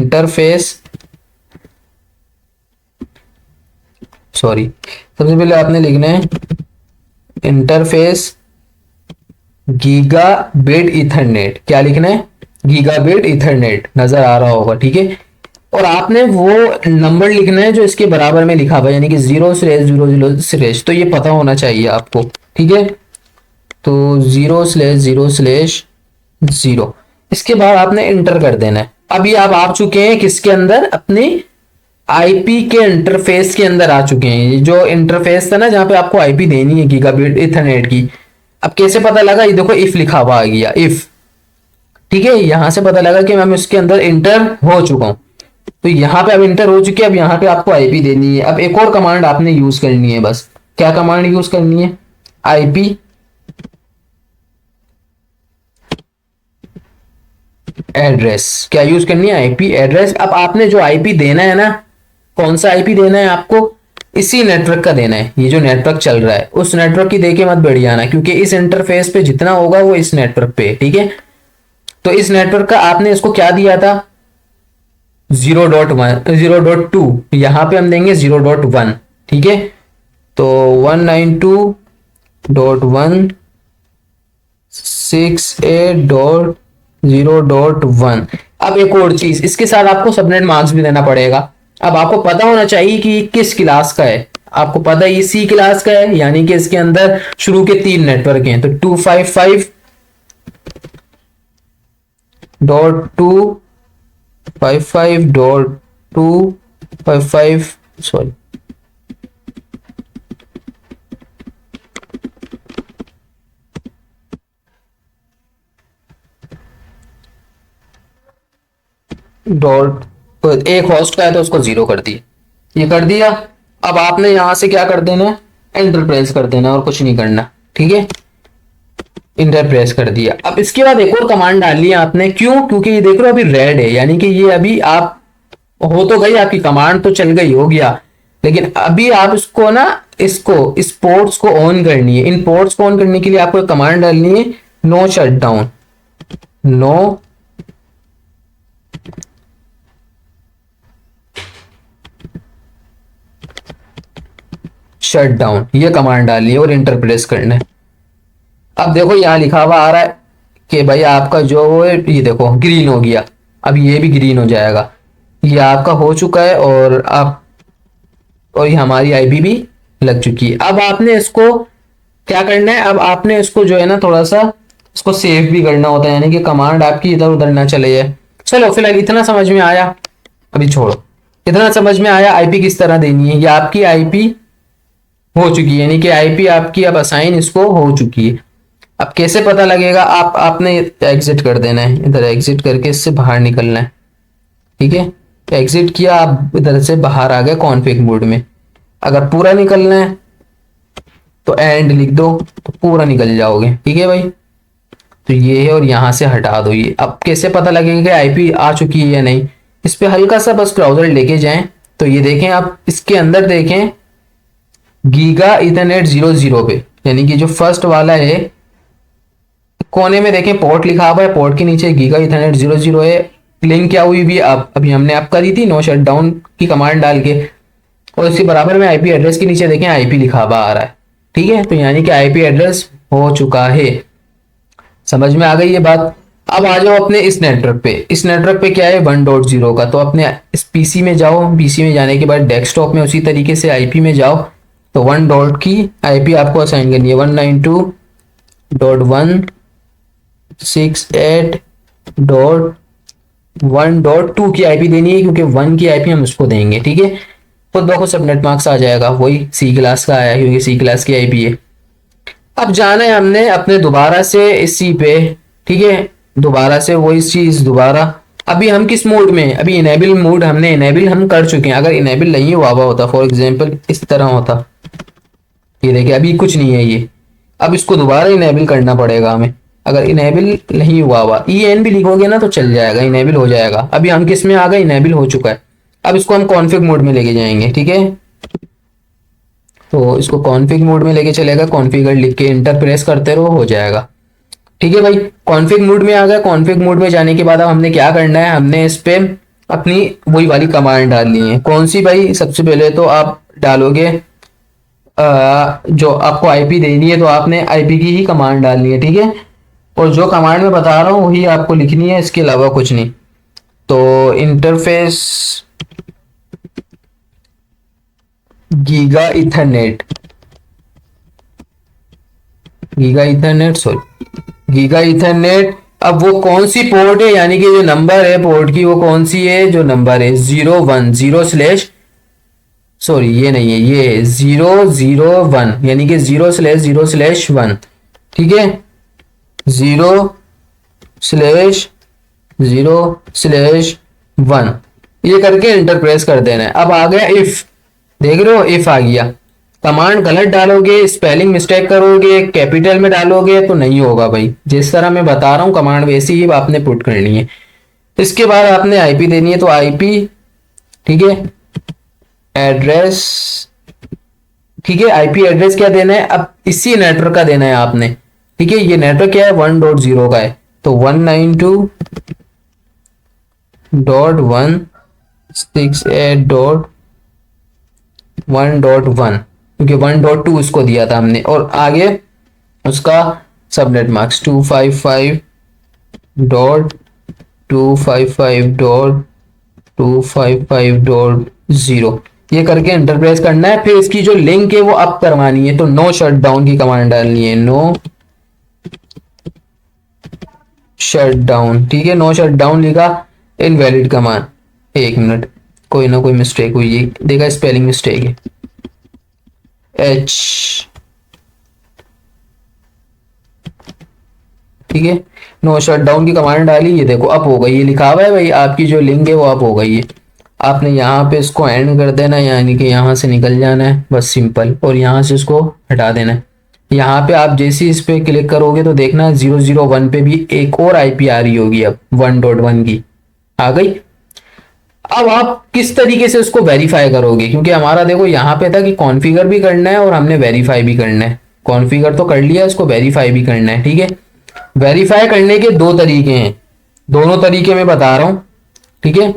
सबसे पहले आपने लिखना है इंटरफेस गीगाबिट ईथरनेट। क्या लिखना है, गीगाबिट ईथरनेट, नजर आ रहा होगा, ठीक है। और आपने वो नंबर लिखना है जो इसके बराबर में लिखा हुआ है, यानी कि 0/00/, तो ये पता होना चाहिए आपको, ठीक है। तो 0/0/0, इसके बाद आपने इंटर कर देना है। अभी आप आ चुके हैं किसके अंदर, अपने आईपी के इंटरफेस के अंदर आ चुके हैं। ये जो इंटरफेस था ना जहां पे आपको आईपी देनी है गीगाबिट ईथरनेट की। अब कैसे पता लगा, ये देखो इफ लिखा हुआ आ गया, इफ, ठीक है। यहां से पता लगा कि मैं इसके अंदर इंटर हो चुका हूं, तो यहाँ पे अब इंटर हो चुके हैं। अब यहाँ पे आपको आईपी देनी है। अब एक और कमांड आपने यूज करनी है, बस क्या कमांड यूज करनी है, आईपी एड्रेस। क्या यूज करनी है, आईपी एड्रेस। अब आपने जो आईपी देना है ना, कौन सा आईपी देना है आपको, इसी नेटवर्क का देना है। ये जो नेटवर्क चल रहा है उस नेटवर्क की देके मत बैठ जाना, क्योंकि इस इंटरफेस पे जितना होगा वो इस नेटवर्क पे, ठीक है। तो इस नेटवर्क का आपने इसको क्या दिया था, 0.2, यहां पे हम देंगे 0.1, ठीक है। तो 192 168.0.1। अब एक और चीज, इसके साथ आपको सबनेट मार्क्स भी देना पड़ेगा। अब आपको पता होना चाहिए कि किस क्लास का है। आपको पता है ये सी क्लास का है, यानी कि इसके अंदर शुरू के 3 नेटवर्क हैं, तो 255.255.255, सॉरी, डॉट, एक होस्ट का है तो उसको 0 कर दिया, ये कर दिया। अब आपने यहां से क्या कर देना है, एंटर प्रेस कर देना और कुछ नहीं करना, ठीक है, इंटर प्रेस कर दिया। अब इसके बाद एक और कमांड डाली है आपने, क्यों, क्योंकि ये देख रहे हो अभी रेड है, यानी कि ये अभी आप हो तो गई, आपकी कमांड तो चल गई, हो गया, लेकिन अभी आप इसको ना, इसको इस पोर्ट्स को ऑन करनी है। इन पोर्ट्स को ऑन करने के लिए आपको एक कमांड डालनी है, नो शटडाउन, नो शटडाउन, ये कमांड डालनी है और इंटर प्रेस करना है। अब देखो यहां लिखा हुआ आ रहा है कि भाई आपका जो है, ये देखो ग्रीन हो गया, अब ये भी ग्रीन हो जाएगा, ये आपका हो चुका है, और ये हमारी आईपी भी लग चुकी है। अब आपने इसको क्या करना है, अब आपने इसको जो है ना थोड़ा सा इसको सेव भी करना होता है, यानी कि कमांड आपकी इधर उधर ना चले जाए। चलो फिलहाल इतना समझ में आया, अभी छोड़ो, इतना समझ में आया आईपी किस तरह देनी है। ये आपकी आईपी हो चुकी है, यानी कि आईपी आपकी अब असाइन इसको हो चुकी है। अब कैसे पता लगेगा, आपने एग्जिट कर देना है, इधर एग्जिट करके इससे बाहर निकलना है, ठीक है, एग्जिट किया, आप इधर से बाहर आ गए कॉन्फ़िग मोड में। अगर पूरा निकलना है तो एंड लिख दो, तो पूरा निकल जाओगे, ठीक है भाई। तो ये है, और यहां से हटा दो ये। अब कैसे पता लगेगा कि आईपी आ चुकी है या नहीं, इस पे हल्का सा बस ब्राउजर लेके जाएं, तो ये देखें आप, इसके अंदर देखें गीगा इथरनेट 00 पे, यानी कि जो फर्स्ट वाला है कोने में देखें पोर्ट लिखा हुआ है, पोर्ट के नीचे गीगा इथरनेट 00 है, लिंक क्या हुई भी अब अभी हमने आप करी थी नो शटडाउन की कमांड डाल के, और इसके बराबर में आईपी एड्रेस के नीचे देखें आईपी लिखा हुआ आ रहा है, ठीक है, तो यानी कि आईपी एड्रेस हो चुका है। समझ में आ गई ये बात। अब आ जाओ अपने इस नेटवर्क पे, इस नेटवर्क पे क्या है 1.0 का, तो अपने इस पीसी में जाओ, पीसी में जाने के बाद डेस्कटॉप में उसी तरीके से आईपी में जाओ, तो 1 डॉट की आईपी आपको असाइन करनी है, 192.168.1.2 की आईपी देनी है, क्योंकि 1 की आईपी हम उसको देंगे, ठीक है। खुद ब खुद सबनेट मार्क्स आ जाएगा, वही सी क्लास का आया क्योंकि सी क्लास की आईपी है। अब जाना है हमने अपने दोबारा से इसी पे, ठीक है, दोबारा से वही चीज दोबारा। अभी हम किस मोड में, अभी इनेबल मोड हमने इनेबल हम कर चुके हैं। अगर इनेबल नहीं हुआ होता, फॉर एग्जांपल इस तरह होता, ये देखिए अभी कुछ नहीं है ये, अब इसको दोबारा इनेबल करना पड़ेगा हमें। अगर इनेबल नहीं हुआ ई एन भी लिखोगे ना तो चल जाएगा, इनेबल हो जाएगा। अभी हम किस में आ गए, इनेबल हो चुका है। अब इसको हम कॉन्फ़िग मोड में लेके जाएंगे, ठीक है, तो इसको कॉन्फ़िग मोड में लेके चलेगा, कॉन्फ़िगर लिख के इंटर प्रेस करते रहो, हो जाएगा, ठीक है भाई। कॉन्फ़िग मोड में आ गया। कॉन्फ़िग मोड में जाने के बाद अब हमने क्या करना है, हमने इस पे अपनी वही वाली कमांड डालनी है। कौन सी भाई, सबसे पहले तो आप डालोगे जो आपको आईपी देनी है, तो आपने आईपी की ही कमांड डालनी है, ठीक है, और जो कमांड मैं बता रहा हूँ वही आपको लिखनी है, इसके अलावा कुछ नहीं। तो interface giga Ethernet, giga Ethernet. अब वो कौन सी पोर्ट है, यानी कि जो नंबर है पोर्ट की वो कौन सी है, जो नंबर है 010 सॉरी ये नहीं है, ये 001, यानी कि 0/0/1, ठीक है, 0/0/1, ये करके इंटर प्रेस कर देना है। अब आ गया इफ, देख रहे हो इफ आ गया। कमांड गलत डालोगे, स्पेलिंग मिस्टेक करोगे, कैपिटल में डालोगे तो नहीं होगा भाई। जिस तरह मैं बता रहा हूँ कमांड वैसी ही आपने पुट करनी है। इसके बाद आपने आईपी देनी है, तो आईपी, ठीक है, एड्रेस, ठीक है, आईपी एड्रेस क्या देना है, अब इसी नेटवर्क का देना है आपने, ठीक है। ये नेटवर्क क्या है 1.0 का है, तो 192.168.1.1, क्योंकि 1.2 इसको दिया था हमने, और आगे उसका सबनेट मास्क 255.255.255.0 ये करके इंटरप्रेस करना है। फिर इसकी जो लिंक है वो अप करवानी है, तो नो शट डाउन की कमांड डालनी है, नो शट डाउन। ठीक है, नो शट डाउन लिखा, इनवैलिड कमांड। एक मिनट, कोई ना कोई मिस्टेक हुई है, देखा स्पेलिंग मिस्टेक है, एच। ठीक है, नो शट डाउन की कमांड डाली, ये देखो अप हो गई, ये लिखा हुआ है भाई आपकी जो लिंक है वो अप हो गई है। आपने यहाँ पे इसको एंड कर देना है, यानी कि यहाँ से निकल जाना है बस सिंपल, और यहाँ से इसको हटा देना है। यहाँ पे आप जैसे इस पे क्लिक करोगे तो देखना 001 पे भी एक और आईपी आ रही होगी, अब 1.1 की आ गई। अब आप किस तरीके से उसको वेरीफाई करोगे, क्योंकि हमारा देखो यहाँ पे था कि कॉन्फ़िगर भी करना है और हमने वेरीफाई भी करना है। कॉन्फ़िगर तो कर लिया, इसको वेरीफाई भी करना है। ठीक है, वेरीफाई करने के दो तरीके हैं, दोनों तरीके मैं बता रहा हूं। ठीक है,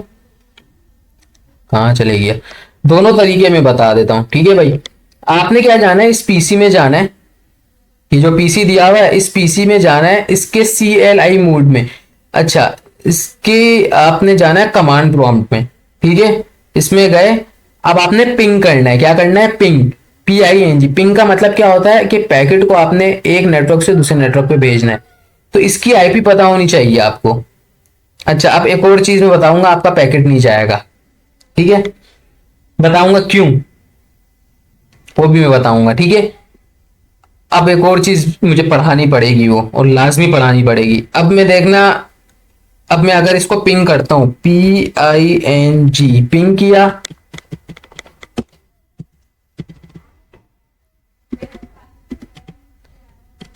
कहाँ चले गया, दोनों तरीके मैं बता देता हूं। ठीक है भाई, आपने क्या जाना है, इस पीसी में जाना है, ये जो पीसी दिया हुआ है इस पीसी में जाना है, इसके CLI मोड में। अच्छा, इसके आपने जाना है कमांड प्रॉम्प्ट में। ठीक है, इसमें गए, अब आपने पिंग करना है, क्या करना है, पिंग, PING। पिंग का मतलब क्या होता है कि पैकेट को आपने एक नेटवर्क से दूसरे नेटवर्क पे भेजना है, तो इसकी आईपी पता होनी चाहिए आपको। अच्छा, अब एक और चीज मैं बताऊंगा, आपका पैकेट नहीं जाएगा। ठीक है, बताऊंगा क्यों, वो भी मैं बताऊंगा। ठीक है, अब एक और चीज मुझे पढ़ानी पड़ेगी वो, और लाजमी पढ़ानी पड़ेगी। अब मैं देखना, अब मैं अगर इसको पिंग करता हूं, PING, पिंग किया,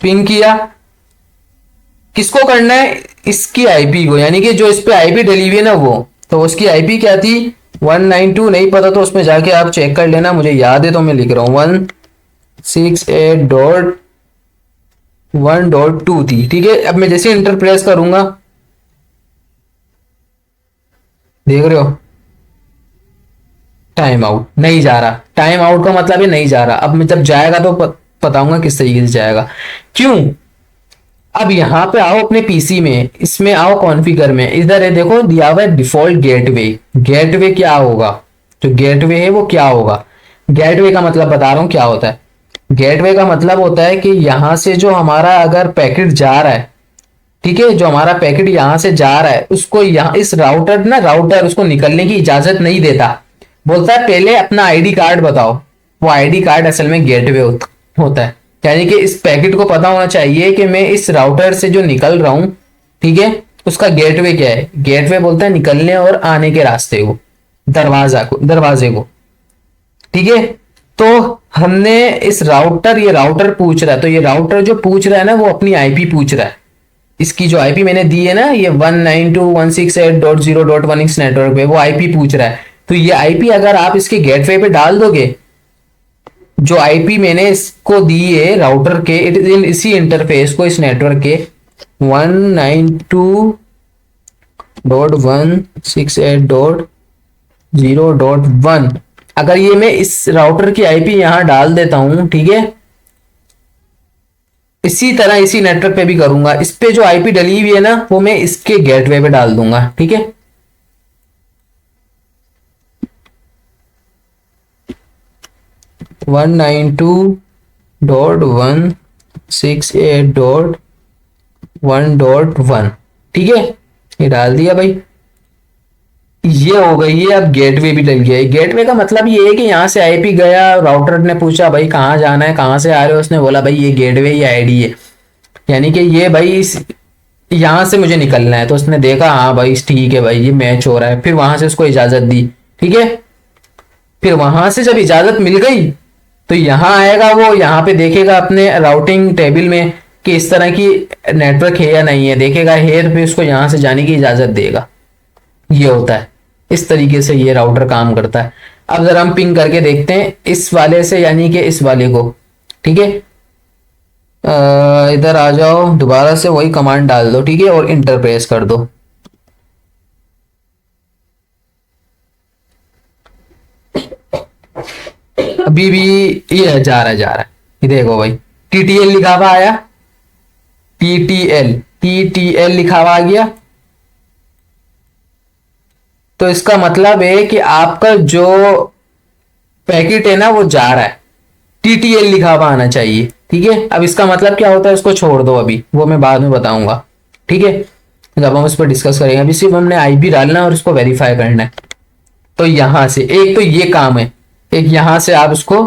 पिंग किया, किसको करना है, इसकी आईपी को, यानी कि जो इस पे आईपी डली हुई है ना वो, तो उसकी आईपी क्या थी, 192, नहीं पता तो उसमें जाके आप चेक कर लेना, मुझे याद है तो मैं लिख रहा हूं, 168.1.2 थी। ठीक है, अब मैं जैसे इंटर प्रेस करूंगा, देख रहे हो, टाइम आउट नहीं जा रहा। टाइम आउट का मतलब है नहीं जा रहा। अब मैं जब जाएगा तो बताऊंगा किस तरीके से जाएगा, क्यों। अब यहाँ पे आओ अपने पीसी में, इसमें आओ कॉन्फ़िगर में, इधर है देखो दिया हुआ है डिफॉल्ट गेटवे। गेटवे क्या होगा, जो गेटवे है वो क्या होगा, गेटवे का मतलब बता रहा हूँ क्या होता है। गेटवे का मतलब होता है कि यहाँ से जो हमारा अगर पैकेट जा रहा है, ठीक है, जो हमारा पैकेट यहाँ से जा रहा है उसको यहाँ इस राउटर ना, राउटर उसको निकलने की इजाजत नहीं देता, बोलता है पहले अपना आईडी कार्ड बताओ। वो आईडी कार्ड असल में गेटवे होता है, यानी कि इस पैकेट को पता होना चाहिए कि मैं इस राउटर से जो निकल रहा हूं, ठीक है, उसका गेटवे क्या है। गेटवे बोलता है निकलने और आने के रास्ते को, दरवाजे को। ठीक है, तो हमने इस राउटर, ये राउटर पूछ रहा है, तो ये राउटर जो पूछ रहा है ना वो अपनी आईपी पूछ रहा है। इसकी जो आईपी मैंने दी है ना, ये 192.168.0.1 इस नेटवर्क पे, वो आईपी पूछ रहा है। तो ये आईपी अगर आप इसके गेटवे पे डाल दोगे, जो आईपी मैंने इसको दी है राउटर के, इसी इंटरफेस को, इस नेटवर्क के 192.168.0.1, अगर ये मैं इस राउटर की आईपी यहां डाल देता हूं, ठीक है, इसी तरह इसी नेटवर्क पे भी करूंगा, इस पे जो आईपी डली हुई है ना वो मैं इसके गेटवे पे डाल दूंगा। ठीक है, 192.168.1.1, ठीक है, ये डाल दिया भाई, ये हो गई है। अब गेटवे भी डल गया है। गेटवे का मतलब ये है कि यहाँ से आईपी गया, राउटर ने पूछा भाई कहाँ जाना है, कहाँ से आ रहे हो, उसने बोला भाई ये गेटवे, ये आईडी है, यानी कि ये भाई यहाँ से मुझे निकलना है। तो उसने देखा हाँ भाई ठीक है भाई ये मैच हो रहा है, फिर वहां से उसको इजाजत दी। ठीक है, फिर वहां से जब इजाजत मिल गई तो यहाँ आएगा, वो यहाँ पे देखेगा अपने राउटिंग टेबल में कि इस तरह की नेटवर्क है या नहीं है, देखेगा है तो फिर उसको यहाँ से जाने की इजाजत देगा। ये होता है, इस तरीके से ये राउटर काम करता है। अब जरा हम पिंग करके देखते हैं इस वाले से, यानी कि इस वाले को। ठीक है, इधर आ जाओ, दोबारा से वही कमांड डाल दो, ठीक है, और इंटर प्रेस कर दो। अभी भी ये जा रहा है, ये देखो भाई, TTL लिखा हुआ आया, TTL लिखा हुआ आ गया। तो इसका मतलब है कि आपका जो पैकेट है ना वो जा रहा है, TTL लिखा हुआ आना चाहिए। ठीक है, अब इसका मतलब क्या होता है उसको छोड़ दो, अभी वो मैं बाद में बताऊंगा। ठीक है, जब हम उस पर डिस्कस करेंगे, अभी सिर्फ हमने आईपी डालना है और उसको वेरीफाई करना है। तो यहां से एक तो ये काम है, एक यहां से आप उसको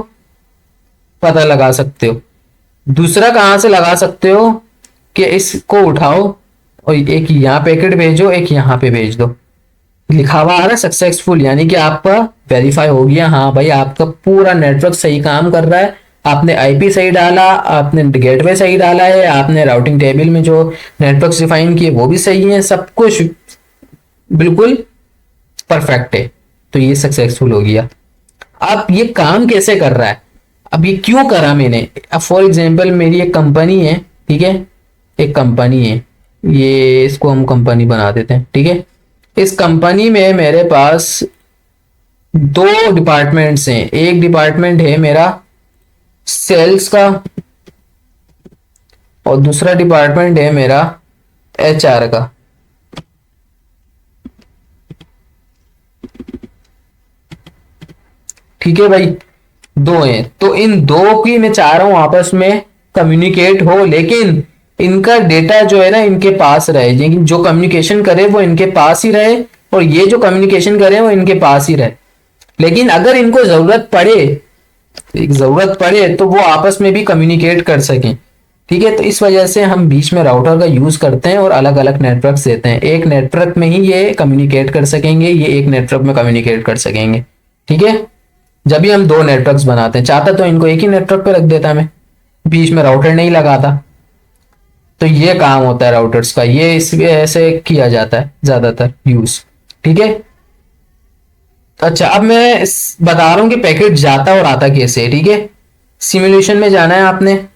पता लगा सकते हो। दूसरा कहां से लगा सकते हो कि इसको उठाओ और एक यहाँ पैकेट भेजो, एक यहाँ पे भेज दो, लिखा हुआ आ रहा है सक्सेसफुल, यानी कि आपका वेरीफाई हो गया। हाँ भाई, आपका पूरा नेटवर्क सही काम कर रहा है, आपने आईपी सही डाला, आपने गेटवे सही डाला है, आपने राउटिंग टेबल में जो नेटवर्क डिफाइन किए वो भी सही है, सब कुछ बिल्कुल परफेक्ट है। तो ये सक्सेसफुल हो गया। अब ये काम कैसे कर रहा है, अब ये क्यों करा मैंने, अब फॉर एग्जांपल मेरी एक कंपनी है, ठीक है, एक कंपनी है, ये इसको हम कंपनी बना देते हैं। ठीक है, इस कंपनी में मेरे पास दो डिपार्टमेंट्स हैं। एक डिपार्टमेंट है मेरा सेल्स का और दूसरा डिपार्टमेंट है मेरा HR का। ठीक है भाई, दो हैं, तो इन दो की मैं चाह रहा हूं आपस में कम्युनिकेट हो, लेकिन इनका डेटा जो है ना इनके पास रहे, लेकिन जो कम्युनिकेशन करे वो इनके पास ही रहे और ये जो कम्युनिकेशन करे वो इनके पास ही रहे। लेकिन अगर इनको जरूरत पड़े तो वो आपस में भी कम्युनिकेट कर सकें। ठीक है, तो इस वजह से हम बीच में राउटर का यूज करते हैं और अलग अलग नेटवर्क देते हैं। एक नेटवर्क में ही ये कम्युनिकेट कर सकेंगे, ये एक नेटवर्क में कम्युनिकेट कर सकेंगे। ठीक है, जब भी हम दो नेटवर्क्स बनाते हैं, चाहता तो इनको एक ही नेटवर्क पे रख देता मैं, बीच में राउटर नहीं लगाता। तो ये काम होता है राउटर्स का, ये इस ऐसे किया जाता है ज्यादातर यूज। ठीक है, अच्छा अब मैं बता रहा हूं कि पैकेट जाता और आता कैसे है। ठीक है, सिमुलेशन में जाना है आपने,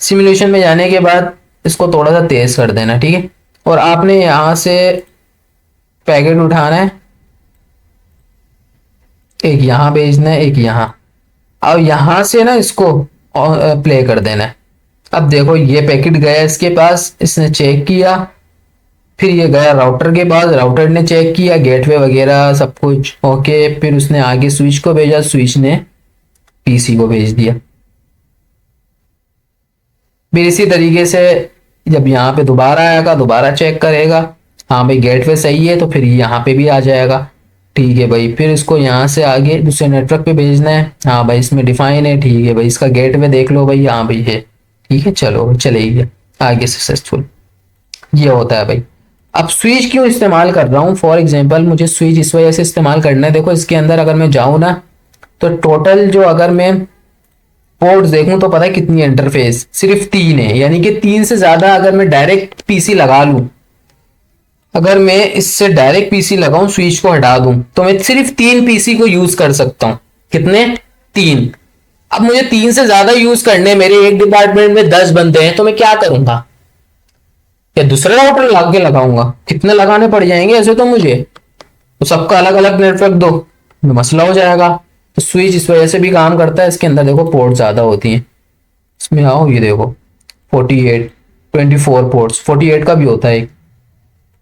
सिमुलेशन में जाने के बाद इसको थोड़ा सा तेज कर देना। ठीक है, और आपने यहां से पैकेट उठाना है, एक यहां भेजना है, एक यहां, और यहां से ना इसको प्ले कर देना है। अब देखो ये पैकेट गया इसके पास, इसने चेक किया, फिर ये गया राउटर के पास, राउटर ने चेक किया गेटवे वगैरह सब कुछ ओके, फिर उसने आगे स्विच को भेजा, स्विच ने PC को भेज दिया। फिर इसी तरीके से जब यहाँ पे दोबारा आएगा, दोबारा चेक करेगा, हाँ भाई गेटवे सही है, तो फिर यहाँ पे भी आ जाएगा। ठीक है भाई, फिर इसको यहाँ से आगे दूसरे नेटवर्क पे भेजना है, हाँ भाई इसमें डिफाइन है, ठीक है भाई इसका गेटवे देख लो भाई, हाँ भाई है, ठीक है चलो चले गया आगे सक्सेसफुल। ये होता है भाई। अब स्विच क्यों इस्तेमाल कर रहा हूँ, फॉर एग्जाम्पल मुझे स्विच इस वजह से इस्तेमाल करना है, देखो इसके अंदर अगर मैं जाऊँ ना तो टोटल जो अगर मैं पोर्ट्स देखूं तो पता है कितनी इंटरफेस, सिर्फ 3 है, यानी कि 3 से ज्यादा अगर मैं डायरेक्ट PC लगा लूं, अगर मैं इससे डायरेक्ट PC लगाऊं स्विच को हटा दूं तो मैं सिर्फ 3 PC को यूज कर सकता हूं। कितने? 3। अब मुझे 3 से ज्यादा यूज करने, मेरे एक डिपार्टमेंट में 10 बंदे हैं, तो मैं क्या करूंगा, या दूसरा राउटर लगा के लगाऊंगा, कितने लगाने पड़ जाएंगे ऐसे तो मुझे, तो सबका अलग अलग नेटवर्क दो, मसला हो जाएगा। तो स्विच इस वजह से भी काम करता है, इसके अंदर देखो पोर्ट ज्यादा होती हैं, इसमें आओ ये देखो 48 24 पोर्ट्स, 48 का भी होता है,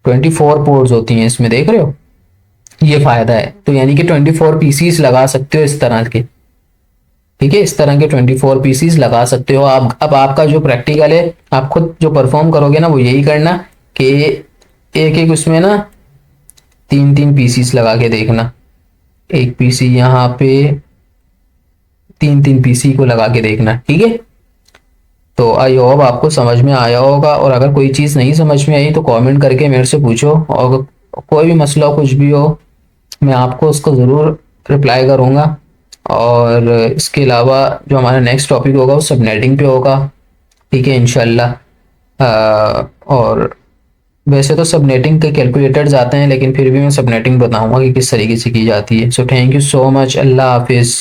24 पोर्ट्स होती हैं इसमें, देख रहे हो, ये फायदा है। तो यानी कि 24 PCs लगा सकते हो इस तरह के, ठीक है, इस तरह के 24 PCs लगा सकते हो आप। अब आपका जो प्रैक्टिकल है, आप खुद जो परफॉर्म करोगे ना वो यही करना कि एक एक उसमें ना 3 PCs लगा के देखना, एक PC यहाँ पे, 3 PC को लगा के देखना। ठीक है, तो आई होप आपको समझ में आया होगा, और अगर कोई चीज़ नहीं समझ में आई तो कमेंट करके मेरे से पूछो, और कोई भी मसला कुछ भी हो मैं आपको उसको ज़रूर रिप्लाई करूँगा। और इसके अलावा जो हमारा नेक्स्ट टॉपिक होगा वो सबनेटिंग पे होगा, ठीक है इंशाल्लाह। और वैसे तो सबनेटिंग के कैलकुलेटर्स आते हैं, लेकिन फिर भी मैं सबनेटिंग बताऊंगा कि किस तरीके से की जाती है। So thank you so much, अल्लाह हाफिज़।